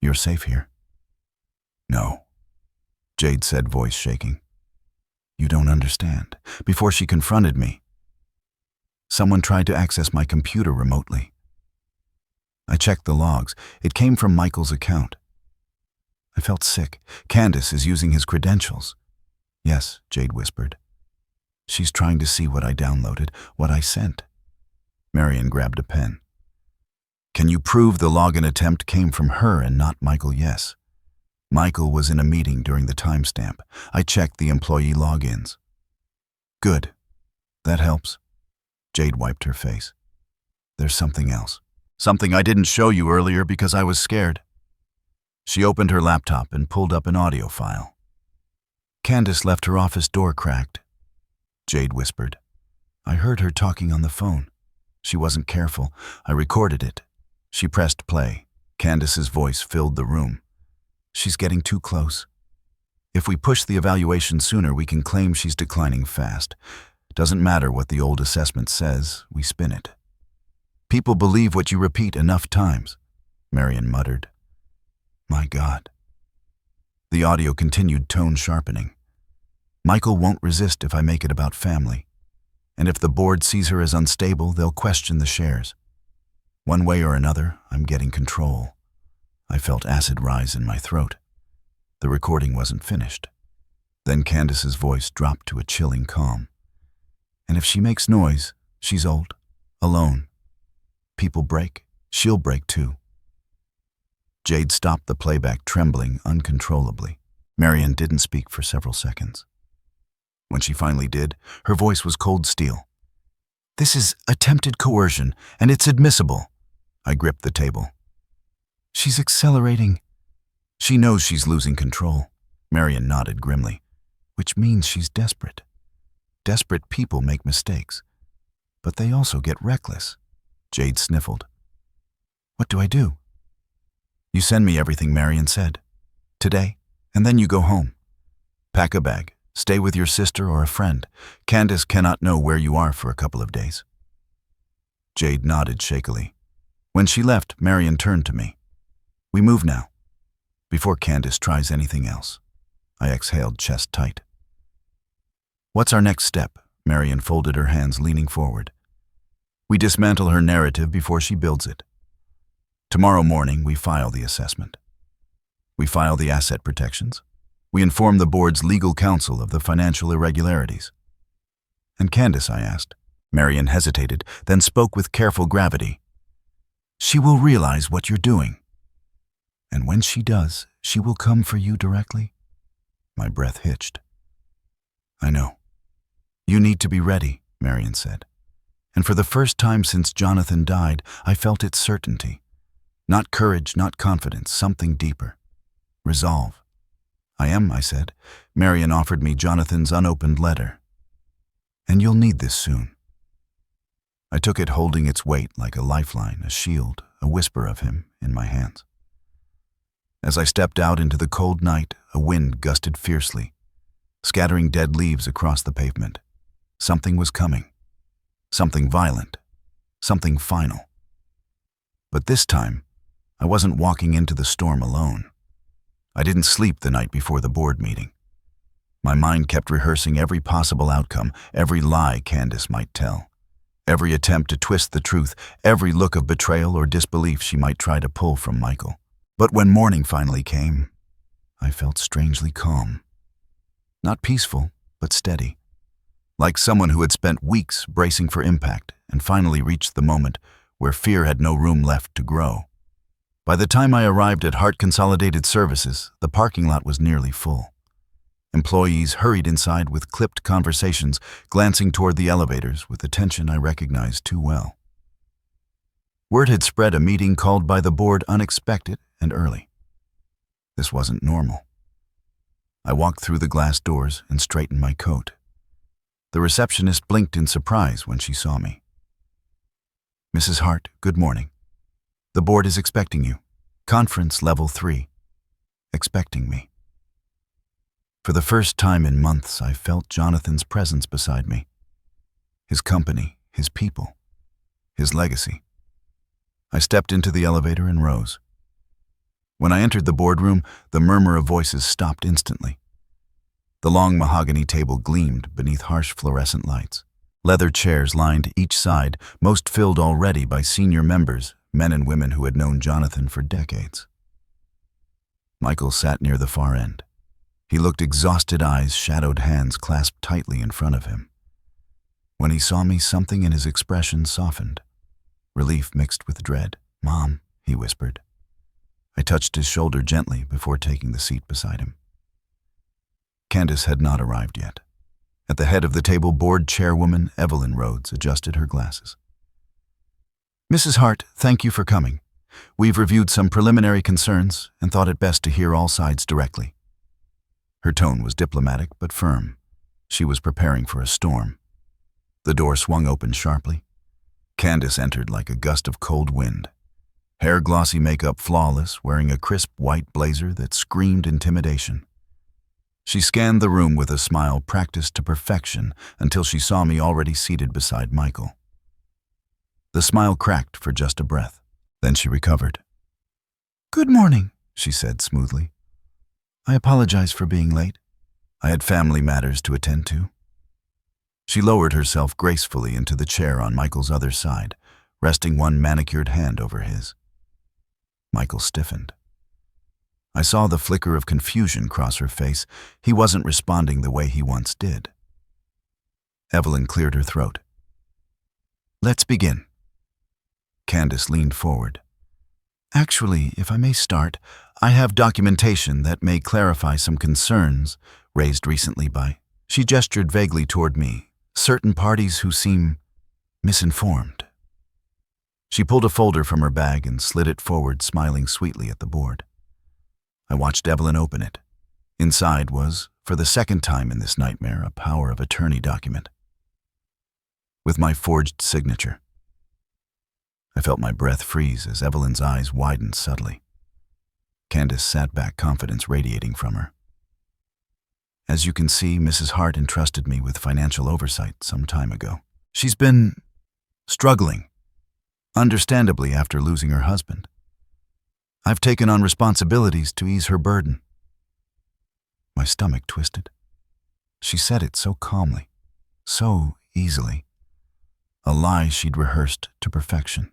"You're safe here." "No," Jade said, voice shaking. "You don't understand." Before she confronted me, someone tried to access my computer remotely. I checked the logs. It came from Michael's account. I felt sick. "Candace is using his credentials." "Yes," Jade whispered. "She's trying to see what I downloaded, what I sent." Marian grabbed a pen. "Can you prove the login attempt came from her and not Michael?" "Yes." Michael was in a meeting during the timestamp. I checked the employee logins. "Good. That helps." Jade wiped her face. "There's something else. Something I didn't show you earlier because I was scared." She opened her laptop and pulled up an audio file. "Candace left her office door cracked," Jade whispered. "I heard her talking on the phone. She wasn't careful. I recorded it." She pressed play. Candace's voice filled the room. "She's getting too close. If we push the evaluation sooner, we can claim she's declining fast. Doesn't matter what the old assessment says, we spin it. People believe what you repeat enough times," Marian muttered. "My God." The audio continued, tone sharpening. "Michael won't resist if I make it about family. And if the board sees her as unstable, they'll question the shares. One way or another, I'm getting control." I felt acid rise in my throat. The recording wasn't finished. Then Candace's voice dropped to a chilling calm. "And if she makes noise, she's old, alone. People break, she'll break too." Jade stopped the playback, trembling uncontrollably. Marian didn't speak for several seconds. When she finally did, her voice was cold steel. "This is attempted coercion, and it's admissible." I gripped the table. "She's accelerating." "She knows she's losing control." Marian nodded grimly. "Which means she's desperate. Desperate people make mistakes, but they also get reckless." Jade sniffled. "What do I do?" "You send me everything Marian said. Today, and then you go home. Pack a bag. Stay with your sister or a friend. Candace cannot know where you are for a couple of days." Jade nodded shakily. When she left, Marian turned to me. "We move now, before Candace tries anything else." I exhaled, chest tight. "What's our next step?" Marian folded her hands, leaning forward. "We dismantle her narrative before she builds it. Tomorrow morning, we file the assessment. We file the asset protections. We informed the board's legal counsel of the financial irregularities. And Candace, I asked. Marian hesitated, then spoke with careful gravity. She will realize what you're doing. And when she does, she will come for you directly. My breath hitched. I know. You need to be ready, Marian said. And for the first time since Jonathan died, I felt its certainty. Not courage, not confidence, something deeper. Resolve. I am, I said. Marian offered me Jonathan's unopened letter. And you'll need this soon. I took it, holding its weight like a lifeline, a shield, a whisper of him in my hands. As I stepped out into the cold night, a wind gusted fiercely, scattering dead leaves across the pavement. Something was coming. Something violent. Something final. But this time, I wasn't walking into the storm alone. I didn't sleep the night before the board meeting. My mind kept rehearsing every possible outcome, every lie Candace might tell, every attempt to twist the truth, every look of betrayal or disbelief she might try to pull from Michael. But when morning finally came, I felt strangely calm. Not peaceful, but steady. Like someone who had spent weeks bracing for impact and finally reached the moment where fear had no room left to grow. By the time I arrived at Hart Consolidated Services, the parking lot was nearly full. Employees hurried inside with clipped conversations, glancing toward the elevators with attention I recognized too well. Word had spread a meeting called by the board unexpected and early. This wasn't normal. I walked through the glass doors and straightened my coat. The receptionist blinked in surprise when she saw me. Mrs. Hart, good morning. The board is expecting you. Conference level 3. Expecting me. For the first time in months, I felt Jonathan's presence beside me. His company, his people, his legacy. I stepped into the elevator and rose. When I entered the boardroom, the murmur of voices stopped instantly. The long mahogany table gleamed beneath harsh fluorescent lights. Leather chairs lined each side, most filled already by senior members, men and women who had known Jonathan for decades. Michael sat near the far end. He looked exhausted, eyes, shadowed hands clasped tightly in front of him. When he saw me, something in his expression softened. Relief mixed with dread. "Mom," he whispered. I touched his shoulder gently before taking the seat beside him. Candace had not arrived yet. At the head of the table, board chairwoman Evelyn Rhodes adjusted her glasses. "Mrs. Hart, thank you for coming. We've reviewed some preliminary concerns and thought it best to hear all sides directly." Her tone was diplomatic but firm. She was preparing for a storm. The door swung open sharply. Candace entered like a gust of cold wind. Hair glossy, makeup flawless, wearing a crisp white blazer that screamed intimidation. She scanned the room with a smile practiced to perfection until she saw me already seated beside Michael. The smile cracked for just a breath. Then she recovered. "Good morning," she said smoothly. "I apologize for being late. I had family matters to attend to." She lowered herself gracefully into the chair on Michael's other side, resting one manicured hand over his. Michael stiffened. I saw the flicker of confusion cross her face. He wasn't responding the way he once did. Evelyn cleared her throat. "Let's begin." Candace leaned forward. "Actually, if I may start, I have documentation that may clarify some concerns raised recently by," she gestured vaguely toward me, "certain parties who seem misinformed." She pulled a folder from her bag and slid it forward, smiling sweetly at the board. I watched Evelyn open it. Inside was, for the second time in this nightmare, a power of attorney document with my forged signature. I felt my breath freeze as Evelyn's eyes widened subtly. Candace sat back, confidence radiating from her. "As you can see, Mrs. Hart entrusted me with financial oversight some time ago. She's been struggling, understandably, after losing her husband. I've taken on responsibilities to ease her burden." My stomach twisted. She said it so calmly, so easily. A lie she'd rehearsed to perfection.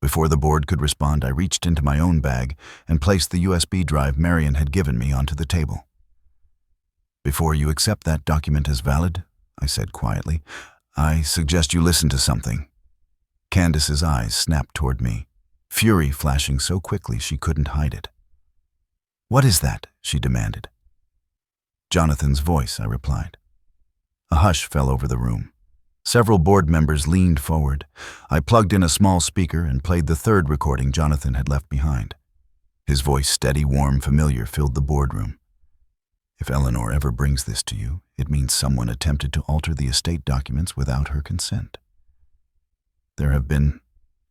Before the board could respond, I reached into my own bag and placed the USB drive Marion had given me onto the table. "Before you accept that document as valid," I said quietly, "I suggest you listen to something." Candace's eyes snapped toward me, fury flashing so quickly she couldn't hide it. "What is that?" she demanded. "Jonathan's voice," I replied. A hush fell over the room. Several board members leaned forward. I plugged in a small speaker and played the third recording Jonathan had left behind. His voice, steady, warm, familiar, filled the boardroom. "If Eleanor ever brings this to you, it means someone attempted to alter the estate documents without her consent. There have been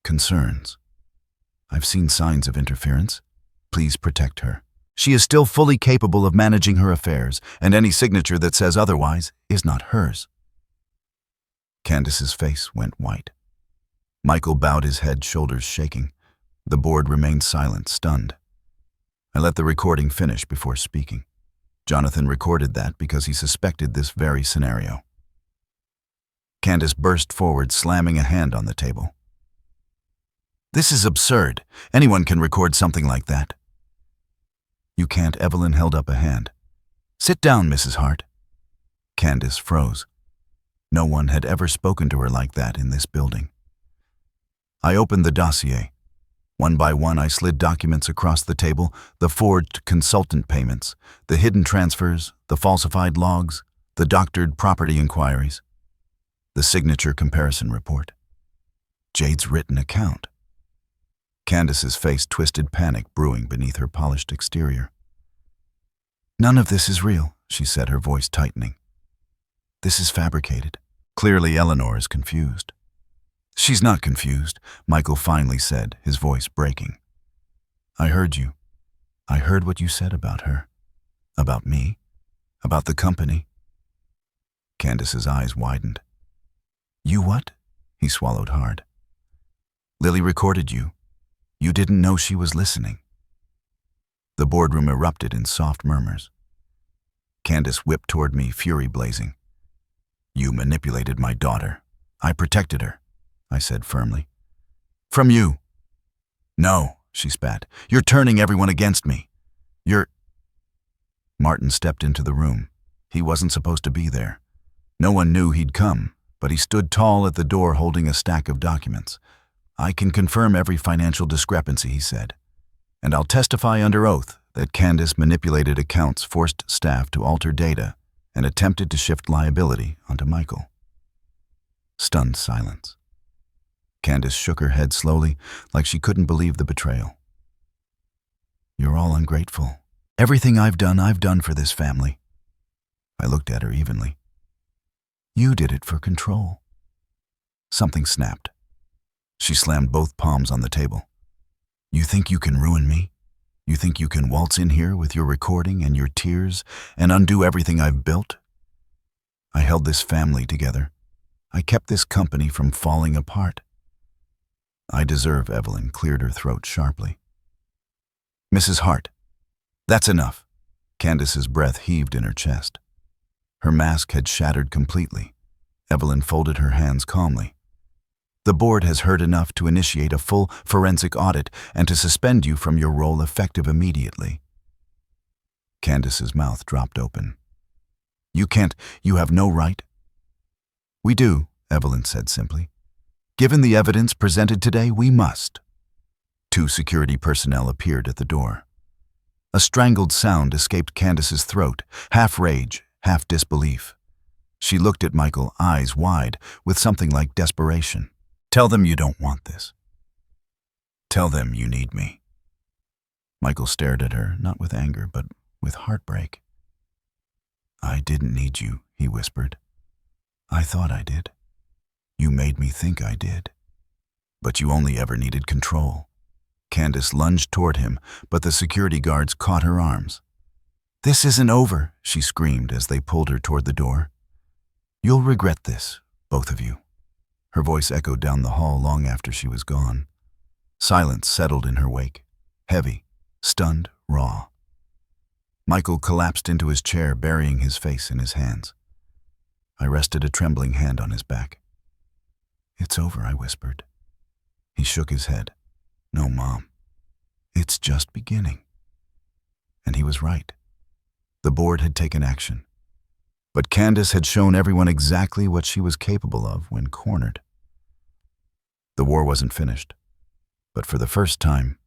concerns. I've seen signs of interference. Please protect her. She is still fully capable of managing her affairs, and any signature that says otherwise is not hers." Candace's face went white. Michael bowed his head, shoulders shaking. The board remained silent, stunned. I let the recording finish before speaking. Jonathan recorded that because he suspected this very scenario. Candace burst forward, slamming a hand on the table. "This is absurd. Anyone can record something like that." "You can't." Evelyn held up a hand. "Sit down, Mrs. Hart." Candace froze. No one had ever spoken to her like that in this building. I opened the dossier. One by one, I slid documents across the table: the forged consultant payments, the hidden transfers, the falsified logs, the doctored property inquiries, the signature comparison report, Jade's written account. Candace's face twisted, panic brewing beneath her polished exterior. "None of this is real," she said, her voice tightening. "This is fabricated." Clearly, Eleanor is confused. "She's not confused," Michael finally said, his voice breaking. "I heard you. I heard what you said about her. About me. About the company." Candace's eyes widened. "You what?" He swallowed hard. "Lily recorded you. You didn't know she was listening." The boardroom erupted in soft murmurs. Candace whipped toward me, fury blazing. "You manipulated my daughter. I protected her," I said firmly. "From you." "No," she spat. "You're turning everyone against me. You're—" Martin stepped into the room. He wasn't supposed to be there. No one knew he'd come, but he stood tall at the door holding a stack of documents. "I can confirm every financial discrepancy," he said. "And I'll testify under oath that Candace manipulated accounts, forced staff to alter data, and attempted to shift liability onto Michael." Stunned silence. Candace shook her head slowly, like she couldn't believe the betrayal. "You're all ungrateful. Everything I've done for this family." I looked at her evenly. "You did it for control." Something snapped. She slammed both palms on the table. "You think you can ruin me? You think you can waltz in here with your recording and your tears and undo everything I've built? I held this family together. I kept this company from falling apart." "I deserve," Evelyn cleared her throat sharply. "Mrs. Hart, that's enough." Candace's breath heaved in her chest. Her mask had shattered completely. Evelyn folded her hands calmly. "The board has heard enough to initiate a full forensic audit and to suspend you from your role effective immediately." Candace's mouth dropped open. "You can't, you have no right." "We do," Evelyn said simply. "Given the evidence presented today, we must." Two security personnel appeared at the door. A strangled sound escaped Candace's throat, half rage, half disbelief. She looked at Michael, eyes wide, with something like desperation. "Tell them you don't want this. Tell them you need me." Michael stared at her, not with anger, but with heartbreak. "I didn't need you," he whispered. "I thought I did. You made me think I did. But you only ever needed control." Candace lunged toward him, but the security guards caught her arms. "This isn't over," she screamed as they pulled her toward the door. "You'll regret this, both of you." Her voice echoed down the hall long after she was gone. Silence settled in her wake, heavy, stunned, raw. Michael collapsed into his chair, burying his face in his hands. I rested a trembling hand on his back. "It's over," I whispered. He shook his head. No, Mom. It's just beginning. And he was right. The board had taken action. But Candace had shown everyone exactly what she was capable of when cornered. The war wasn't finished. But for the first time,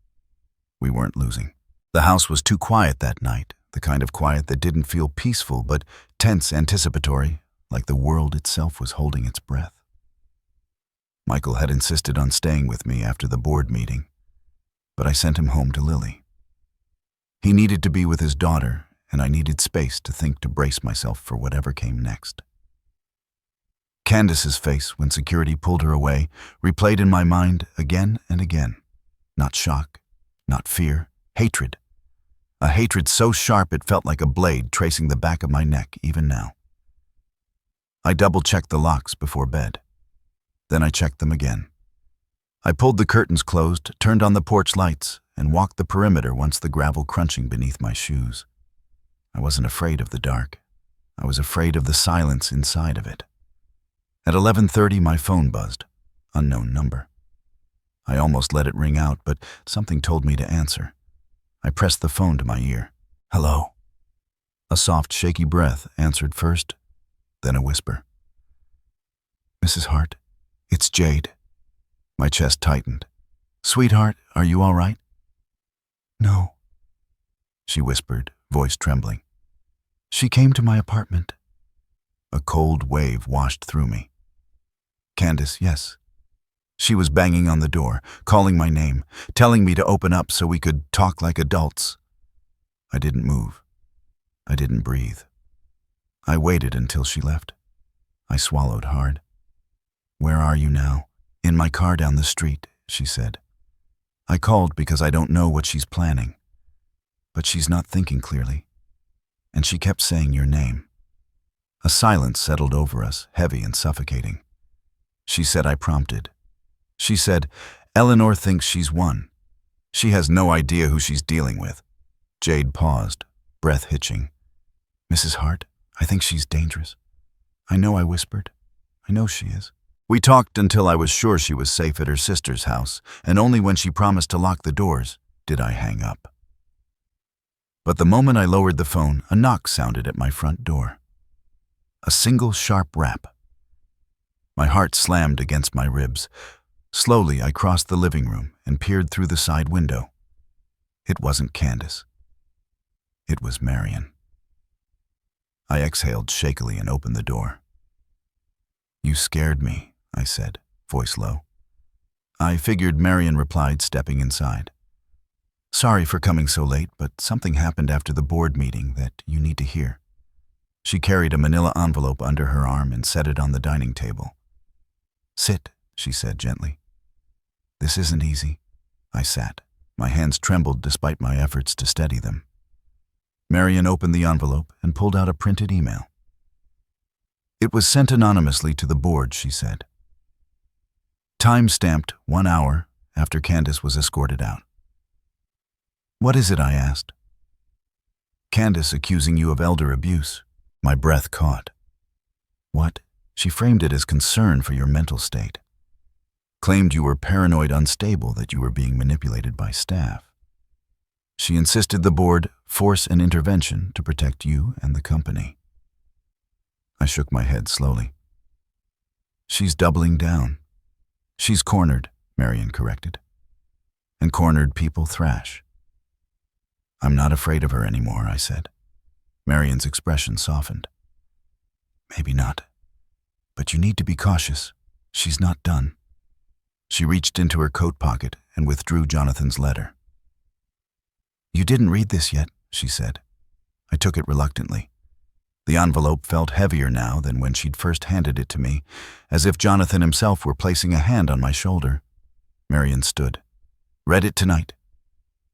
we weren't losing. The house was too quiet that night, the kind of quiet that didn't feel peaceful but tense, anticipatory, like the world itself was holding its breath. Michael had insisted on staying with me after the board meeting, but I sent him home to Lily. He needed to be with his daughter, and I needed space to think, to brace myself for whatever came next. Candace's face when security pulled her away replayed in my mind again and again. Not shock, not fear, hatred. A hatred so sharp it felt like a blade tracing the back of my neck even now. I double-checked the locks before bed. Then I checked them again. I pulled the curtains closed, turned on the porch lights, and walked the perimeter once the gravel crunching beneath my shoes. I wasn't afraid of the dark. I was afraid of the silence inside of it. At 11:30, my phone buzzed. Unknown number. I almost let it ring out, but something told me to answer. I pressed the phone to my ear. Hello. A soft, shaky breath answered first, then a whisper. Mrs. Hart, it's Jade. My chest tightened. Sweetheart, are you all right? No, she whispered, voice trembling. She came to my apartment. A cold wave washed through me. Candace, yes. She was banging on the door, calling my name, telling me to open up so we could talk like adults. I didn't move. I didn't breathe. I waited until she left. I swallowed hard. Where are you now? In my car down the street, she said. I called because I don't know what she's planning. But she's not thinking clearly. And she kept saying your name. A silence settled over us, heavy and suffocating. She said I prompted. She said, Eleanor thinks she's won. She has no idea who she's dealing with. Jade paused, breath hitching. Mrs. Hart, I think she's dangerous. I know, I whispered. I know she is. We talked until I was sure she was safe at her sister's house, and only when she promised to lock the doors did I hang up. But the moment I lowered the phone, a knock sounded at my front door. A single sharp rap. My heart slammed against my ribs. Slowly, I crossed the living room and peered through the side window. It wasn't Candace. It was Marion. I exhaled shakily and opened the door. You scared me, I said, voice low. I figured, Marion replied, stepping inside. Sorry for coming so late, but something happened after the board meeting that you need to hear. She carried a manila envelope under her arm and set it on the dining table. Sit, she said gently. This isn't easy. I sat. My hands trembled despite my efforts to steady them. Marion opened the envelope and pulled out a printed email. It was sent anonymously to the board, she said. Time-stamped 1 hour after Candace was escorted out. What is it? I asked. Candace accusing you of elder abuse. My breath caught. What? She framed it as concern for your mental state. Claimed you were paranoid unstable, that you were being manipulated by staff. She insisted the board force an intervention to protect you and the company. I shook my head slowly. She's doubling down. She's cornered, Marion corrected. And cornered people thrash. I'm not afraid of her anymore, I said. Marion's expression softened. Maybe not. But you need to be cautious. She's not done. She reached into her coat pocket and withdrew Jonathan's letter. You didn't read this yet, she said. I took it reluctantly. The envelope felt heavier now than when she'd first handed it to me, as if Jonathan himself were placing a hand on my shoulder. Marion stood. Read it tonight.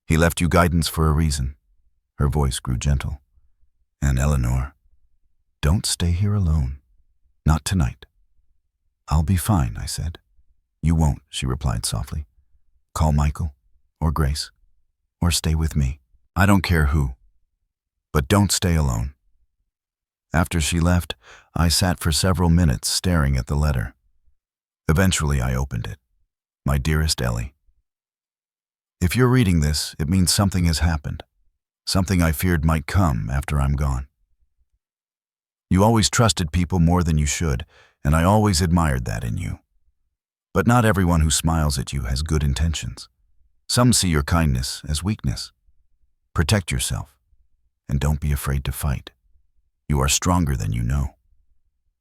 He left you guidance for a reason. Her voice grew gentle. And Eleanor, don't stay here alone. Not tonight. I'll be fine, I said. You won't, she replied softly. Call Michael, or Grace, or stay with me. I don't care who. But don't stay alone. After she left, I sat for several minutes staring at the letter. Eventually, I opened it. My dearest Ellie, If you're reading this, it means something has happened. Something I feared might come after I'm gone. You always trusted people more than you should, and I always admired that in you. But not everyone who smiles at you has good intentions. Some see your kindness as weakness. Protect yourself, and don't be afraid to fight. You are stronger than you know.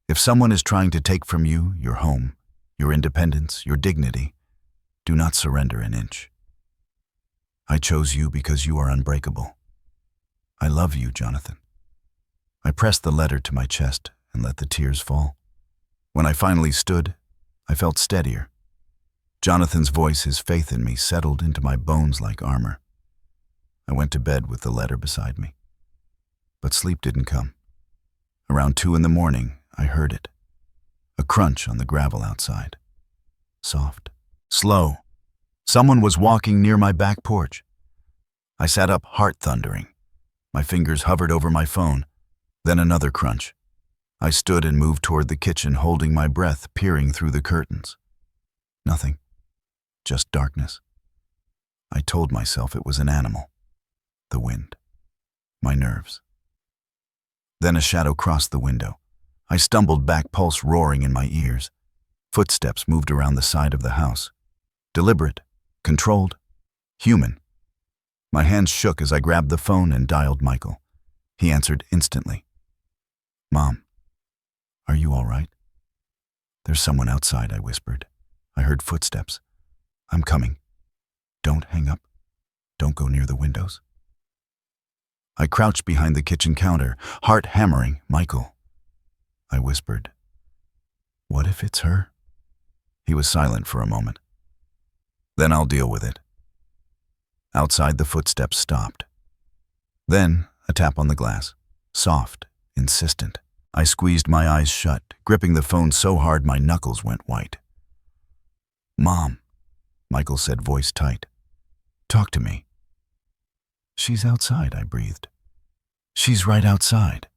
If someone is trying to take from you your home, your independence, your dignity, do not surrender an inch. I chose you because you are unbreakable. I love you, Jonathan. I pressed the letter to my chest and let the tears fall. When I finally stood, I felt steadier. Jonathan's voice, his faith in me, settled into my bones like armor. I went to bed with the letter beside me. But sleep didn't come. Around 2 a.m, I heard it. A crunch on the gravel outside. Soft. Slow. Someone was walking near my back porch. I sat up, heart thundering. My fingers hovered over my phone. Then another crunch. I stood and moved toward the kitchen, holding my breath, peering through the curtains. Nothing. Just darkness. I told myself it was an animal. The wind. My nerves. Then a shadow crossed the window. I stumbled back, pulse roaring in my ears. Footsteps moved around the side of the house. Deliberate, controlled, human. My hands shook as I grabbed the phone and dialed Michael. He answered instantly. Mom, are you all right? There's someone outside, I whispered. I heard footsteps. I'm coming. Don't hang up. Don't go near the windows. I crouched behind the kitchen counter, heart hammering. Michael, I whispered. What if it's her? He was silent for a moment. Then I'll deal with it. Outside, the footsteps stopped. Then a tap on the glass. Soft, insistent. I squeezed my eyes shut, gripping the phone so hard my knuckles went white. Mom, Michael said, voice tight. Talk to me. She's outside, I breathed. She's right outside.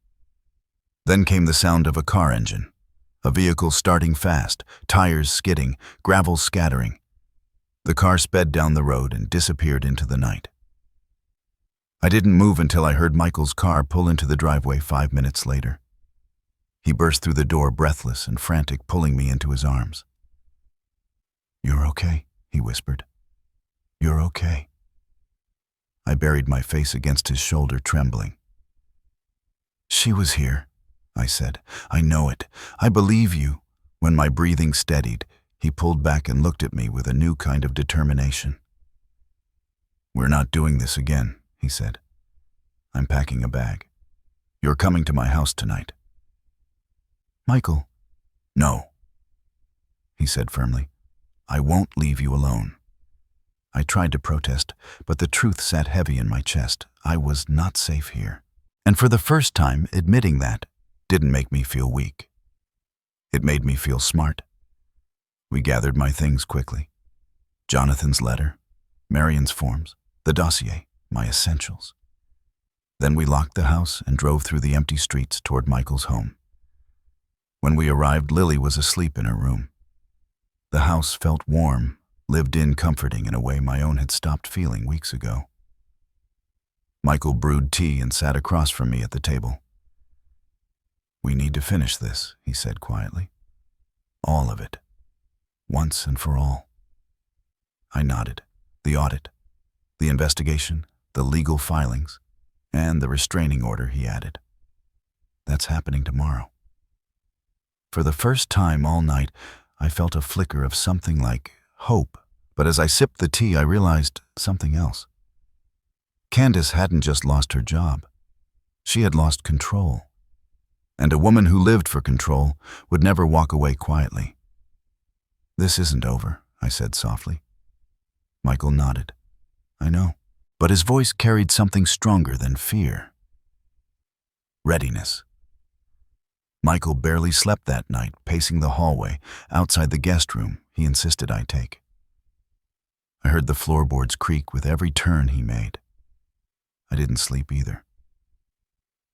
Then came the sound of a car engine. A vehicle starting fast, tires skidding, gravel scattering. The car sped down the road and disappeared into the night. I didn't move until I heard Michael's car pull into the driveway 5 minutes later. He burst through the door, breathless and frantic, pulling me into his arms. You're okay, he whispered. You're okay. I buried my face against his shoulder, trembling. She was here, I said. I know it. I believe you. When my breathing steadied, he pulled back and looked at me with a new kind of determination. We're not doing this again, he said. I'm packing a bag. You're coming to my house tonight. Michael. No, he said firmly. I won't leave you alone. I tried to protest, but the truth sat heavy in my chest. I was not safe here. And for the first time, admitting that didn't make me feel weak. It made me feel smart. We gathered my things quickly. Jonathan's letter, Marion's forms, the dossier, my essentials. Then we locked the house and drove through the empty streets toward Michael's home. When we arrived, Lily was asleep in her room. The house felt warm, lived in, comforting in a way my own had stopped feeling weeks ago. Michael brewed tea and sat across from me at the table. We need to finish this, he said quietly. All of it. Once and for all. I nodded. The audit, the investigation, the legal filings, and the restraining order, he added. That's happening tomorrow. For the first time all night, I felt a flicker of something like hope, but as I sipped the tea, I realized something else. Candace hadn't just lost her job. She had lost control. And a woman who lived for control would never walk away quietly. This isn't over, I said softly. Michael nodded. I know, but his voice carried something stronger than fear. Readiness. Michael barely slept that night, pacing the hallway. Outside the guest room, he insisted I take. I heard the floorboards creak with every turn he made. I didn't sleep either.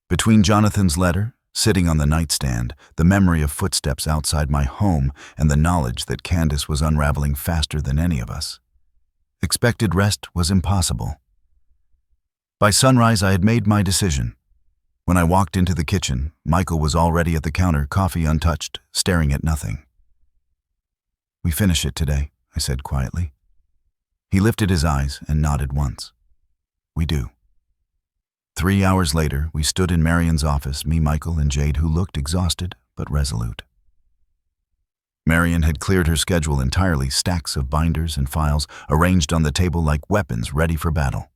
Between Jonathan's letter, sitting on the nightstand, the memory of footsteps outside my home, and the knowledge that Candace was unraveling faster than any of us, Expected rest was impossible. By sunrise, I had made my decision. When I walked into the kitchen, Michael was already at the counter, coffee untouched, staring at nothing. "We finish it today," I said quietly. He lifted his eyes and nodded once. "We do." 3 hours later, we stood in Marion's office, me, Michael, and Jade, who looked exhausted but resolute. Marion had cleared her schedule entirely, stacks of binders and files arranged on the table like weapons ready for battle.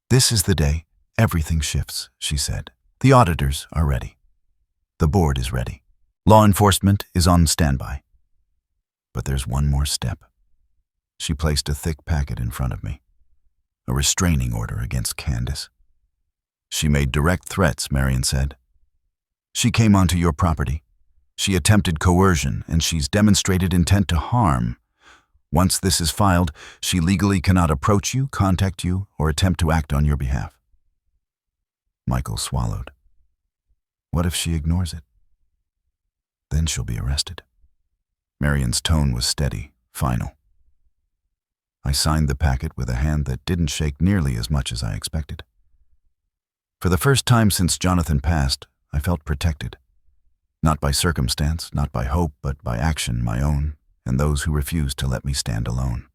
"This is the day everything shifts," she said. "The auditors are ready. The board is ready. Law enforcement is on standby. But there's one more step." She placed a thick packet in front of me. A restraining order against Candace. "She made direct threats," Marion said. "She came onto your property. She attempted coercion, and she's demonstrated intent to harm. Once this is filed, she legally cannot approach you, contact you, or attempt to act on your behalf." Michael swallowed. "What if she ignores it? Then she'll be arrested." Marion's tone was steady, final. I signed the packet with a hand that didn't shake nearly as much as I expected. For the first time since Jonathan passed, I felt protected. Not by circumstance, not by hope, but by action, my own, and those who refused to let me stand alone.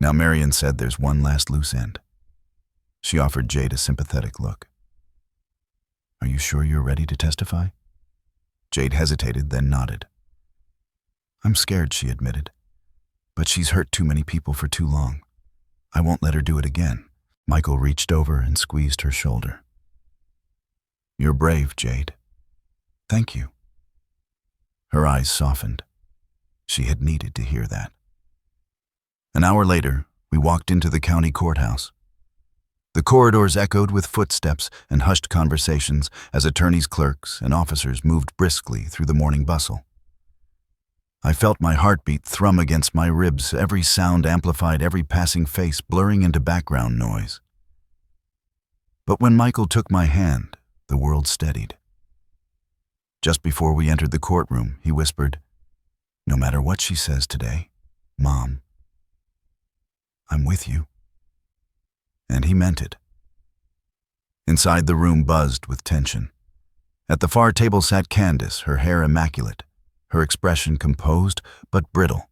Now Marion said there's one last loose end. She offered Jade a sympathetic look. "Are you sure you're ready to testify?" Jade hesitated, then nodded. "I'm scared," she admitted. "But she's hurt too many people for too long. I won't let her do it again." Michael reached over and squeezed her shoulder. "You're brave, Jade." "Thank you." Her eyes softened. She had needed to hear that. An hour later, we walked into the county courthouse. The corridors echoed with footsteps and hushed conversations as attorneys, clerks, and officers moved briskly through the morning bustle. I felt my heartbeat thrum against my ribs, every sound amplified, every passing face blurring into background noise. But when Michael took my hand, the world steadied. Just before we entered the courtroom, he whispered, "No matter what she says today, Mom, I'm with you." And he meant it. Inside the room buzzed with tension. At the far table sat Candace, her hair immaculate, her expression composed but brittle.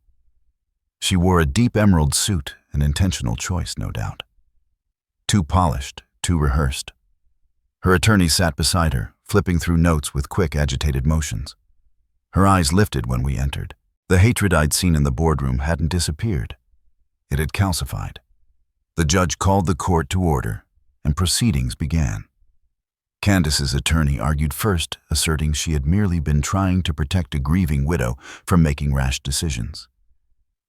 She wore a deep emerald suit, an intentional choice, no doubt. Too polished, too rehearsed. Her attorney sat beside her, flipping through notes with quick, agitated motions. Her eyes lifted when we entered. The hatred I'd seen in the boardroom hadn't disappeared. It had calcified. The judge called the court to order, and proceedings began. Candace's attorney argued first, asserting she had merely been trying to protect a grieving widow from making rash decisions.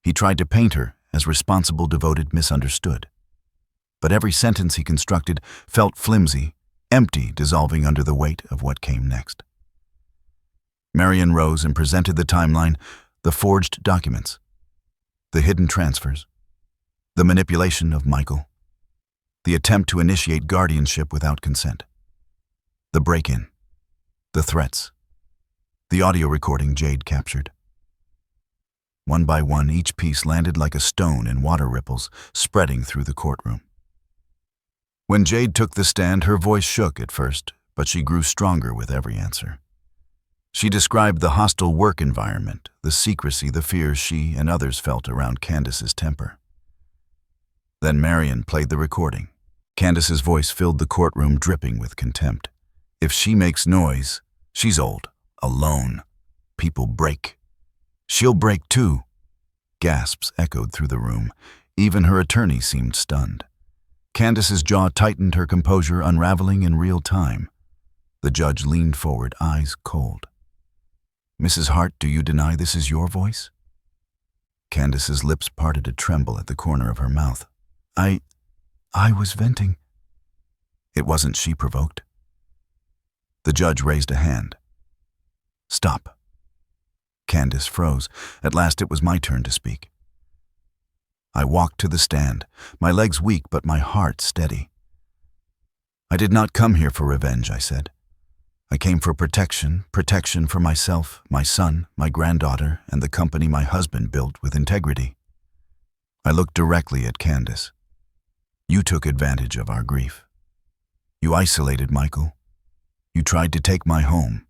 He tried to paint her as responsible, devoted, misunderstood. But every sentence he constructed felt flimsy, empty, dissolving under the weight of what came next. Marion rose and presented the timeline, the forged documents, the hidden transfers, the manipulation of Michael, the attempt to initiate guardianship without consent, the break-in, the threats, the audio recording Jade captured. One by one, each piece landed like a stone in water ripples, spreading through the courtroom. When Jade took the stand, her voice shook at first, but she grew stronger with every answer. She described the hostile work environment, the secrecy, the fears she and others felt around Candace's temper. Then Marion played the recording. Candace's voice filled the courtroom, dripping with contempt. "If she makes noise, she's old, alone. People break. She'll break too." Gasps echoed through the room. Even her attorney seemed stunned. Candace's jaw tightened, her composure unraveling in real time. The judge leaned forward, eyes cold. "Mrs. Hart, do you deny this is your voice?" Candace's lips parted, a tremble at the corner of her mouth. I was venting." It wasn't she provoked. The judge raised a hand. "Stop." Candace froze. At last it was my turn to speak. I walked to the stand, my legs weak but my heart steady. "I did not come here for revenge," I said. "I came for protection for myself, my son, my granddaughter, and the company my husband built with integrity." I looked directly at Candace. You took advantage of our grief. You isolated Michael. You tried to take my home.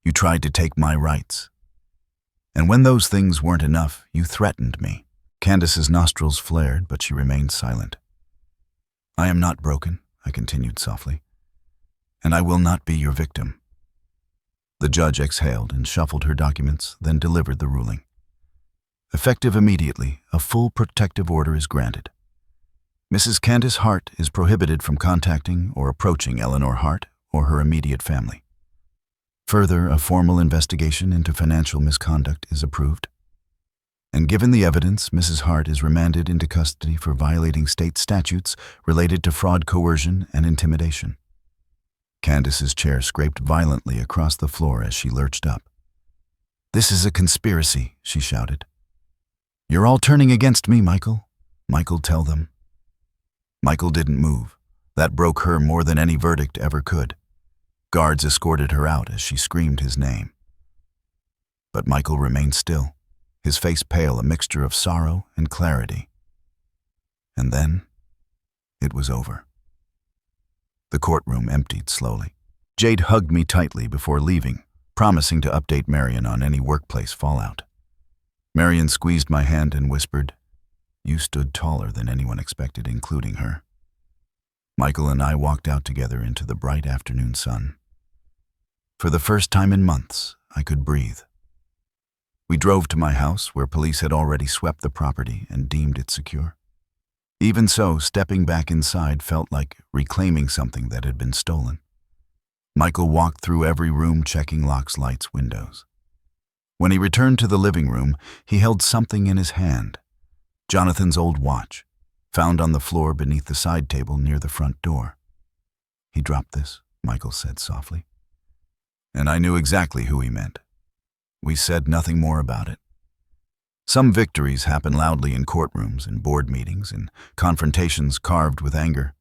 You tried to take my rights. And when those things weren't enough, you threatened me. Candace's nostrils flared, but she remained silent. I am not broken, I continued softly, and I will not be your victim. The judge exhaled and shuffled her documents, then delivered the ruling. Effective immediately, a full protective order is granted. Mrs. Candace Hart is prohibited from contacting or approaching Eleanor Hart or her immediate family. Further, a formal investigation into financial misconduct is approved. And given the evidence, Mrs. Hart is remanded into custody for violating state statutes related to fraud, coercion, and intimidation. Candace's chair scraped violently across the floor as she lurched up. This is a conspiracy, she shouted. You're all turning against me, Michael. Michael, tell them. Michael didn't move. That broke her more than any verdict ever could. Guards escorted her out as she screamed his name. But Michael remained still, his face pale, a mixture of sorrow and clarity. And then, it was over. The courtroom emptied slowly. Jade hugged me tightly before leaving, promising to update Marion on any workplace fallout. Marion squeezed my hand and whispered, You stood taller than anyone expected, including her. Michael and I walked out together into the bright afternoon sun. For the first time in months, I could breathe. We drove to my house, where police had already swept the property and deemed it secure. Even so, stepping back inside felt like reclaiming something that had been stolen. Michael walked through every room, checking locks, lights, windows. When he returned to the living room, he held something in his hand. Jonathan's old watch, found on the floor beneath the side table near the front door. He dropped this, Michael said softly. And I knew exactly who he meant. We said nothing more about it. Some victories happen loudly in courtrooms, in board meetings, in confrontations carved with anger.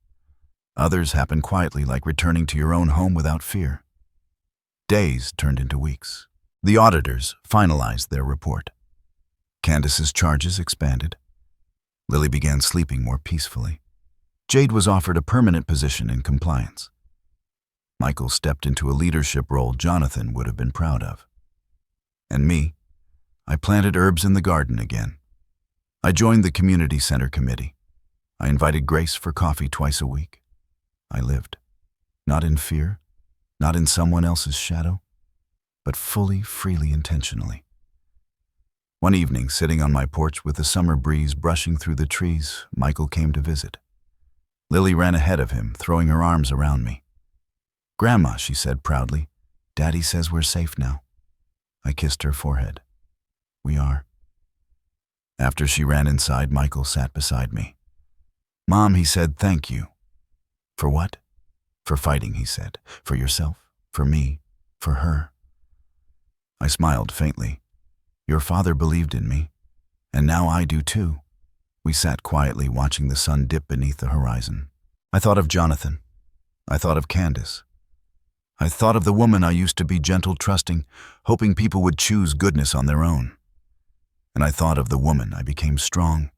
Others happen quietly, like returning to your own home without fear. Days turned into weeks. The auditors finalized their report. Candace's charges expanded. Lily began sleeping more peacefully. Jade was offered a permanent position in compliance. Michael stepped into a leadership role Jonathan would have been proud of. And me, I planted herbs in the garden again. I joined the community center committee. I invited Grace for coffee twice a week. I lived, not in fear, not in someone else's shadow, but fully, freely, intentionally. One evening, sitting on my porch with the summer breeze brushing through the trees, Michael came to visit. Lily ran ahead of him, throwing her arms around me. Grandma, she said proudly, Daddy says we're safe now. I kissed her forehead. We are. After she ran inside, Michael sat beside me. Mom, he said, thank you. For what? For fighting, he said. For yourself, for me, for her. I smiled faintly. Your father believed in me, and now I do too. We sat quietly watching the sun dip beneath the horizon. I thought of Jonathan. I thought of Candace. I thought of the woman I used to be, gentle, trusting, hoping people would choose goodness on their own. And I thought of the woman I became, strong,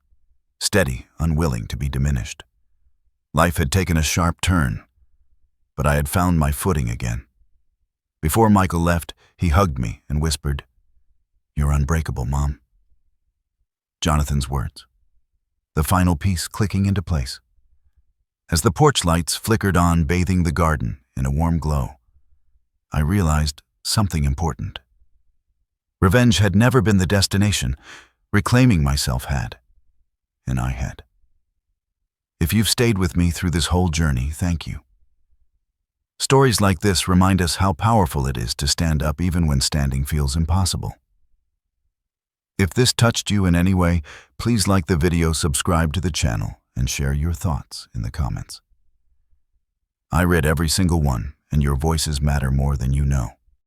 steady, unwilling to be diminished. Life had taken a sharp turn, but I had found my footing again. Before Michael left, he hugged me and whispered, You're unbreakable, Mom. Jonathan's words, the final piece clicking into place. As the porch lights flickered on, bathing the garden in a warm glow, I realized something important. Revenge had never been the destination. Reclaiming myself had. And I had. If you've stayed with me through this whole journey, thank you. Stories like this remind us how powerful it is to stand up even when standing feels impossible. If this touched you in any way, please like the video, subscribe to the channel, and share your thoughts in the comments. I read every single one, and your voices matter more than you know.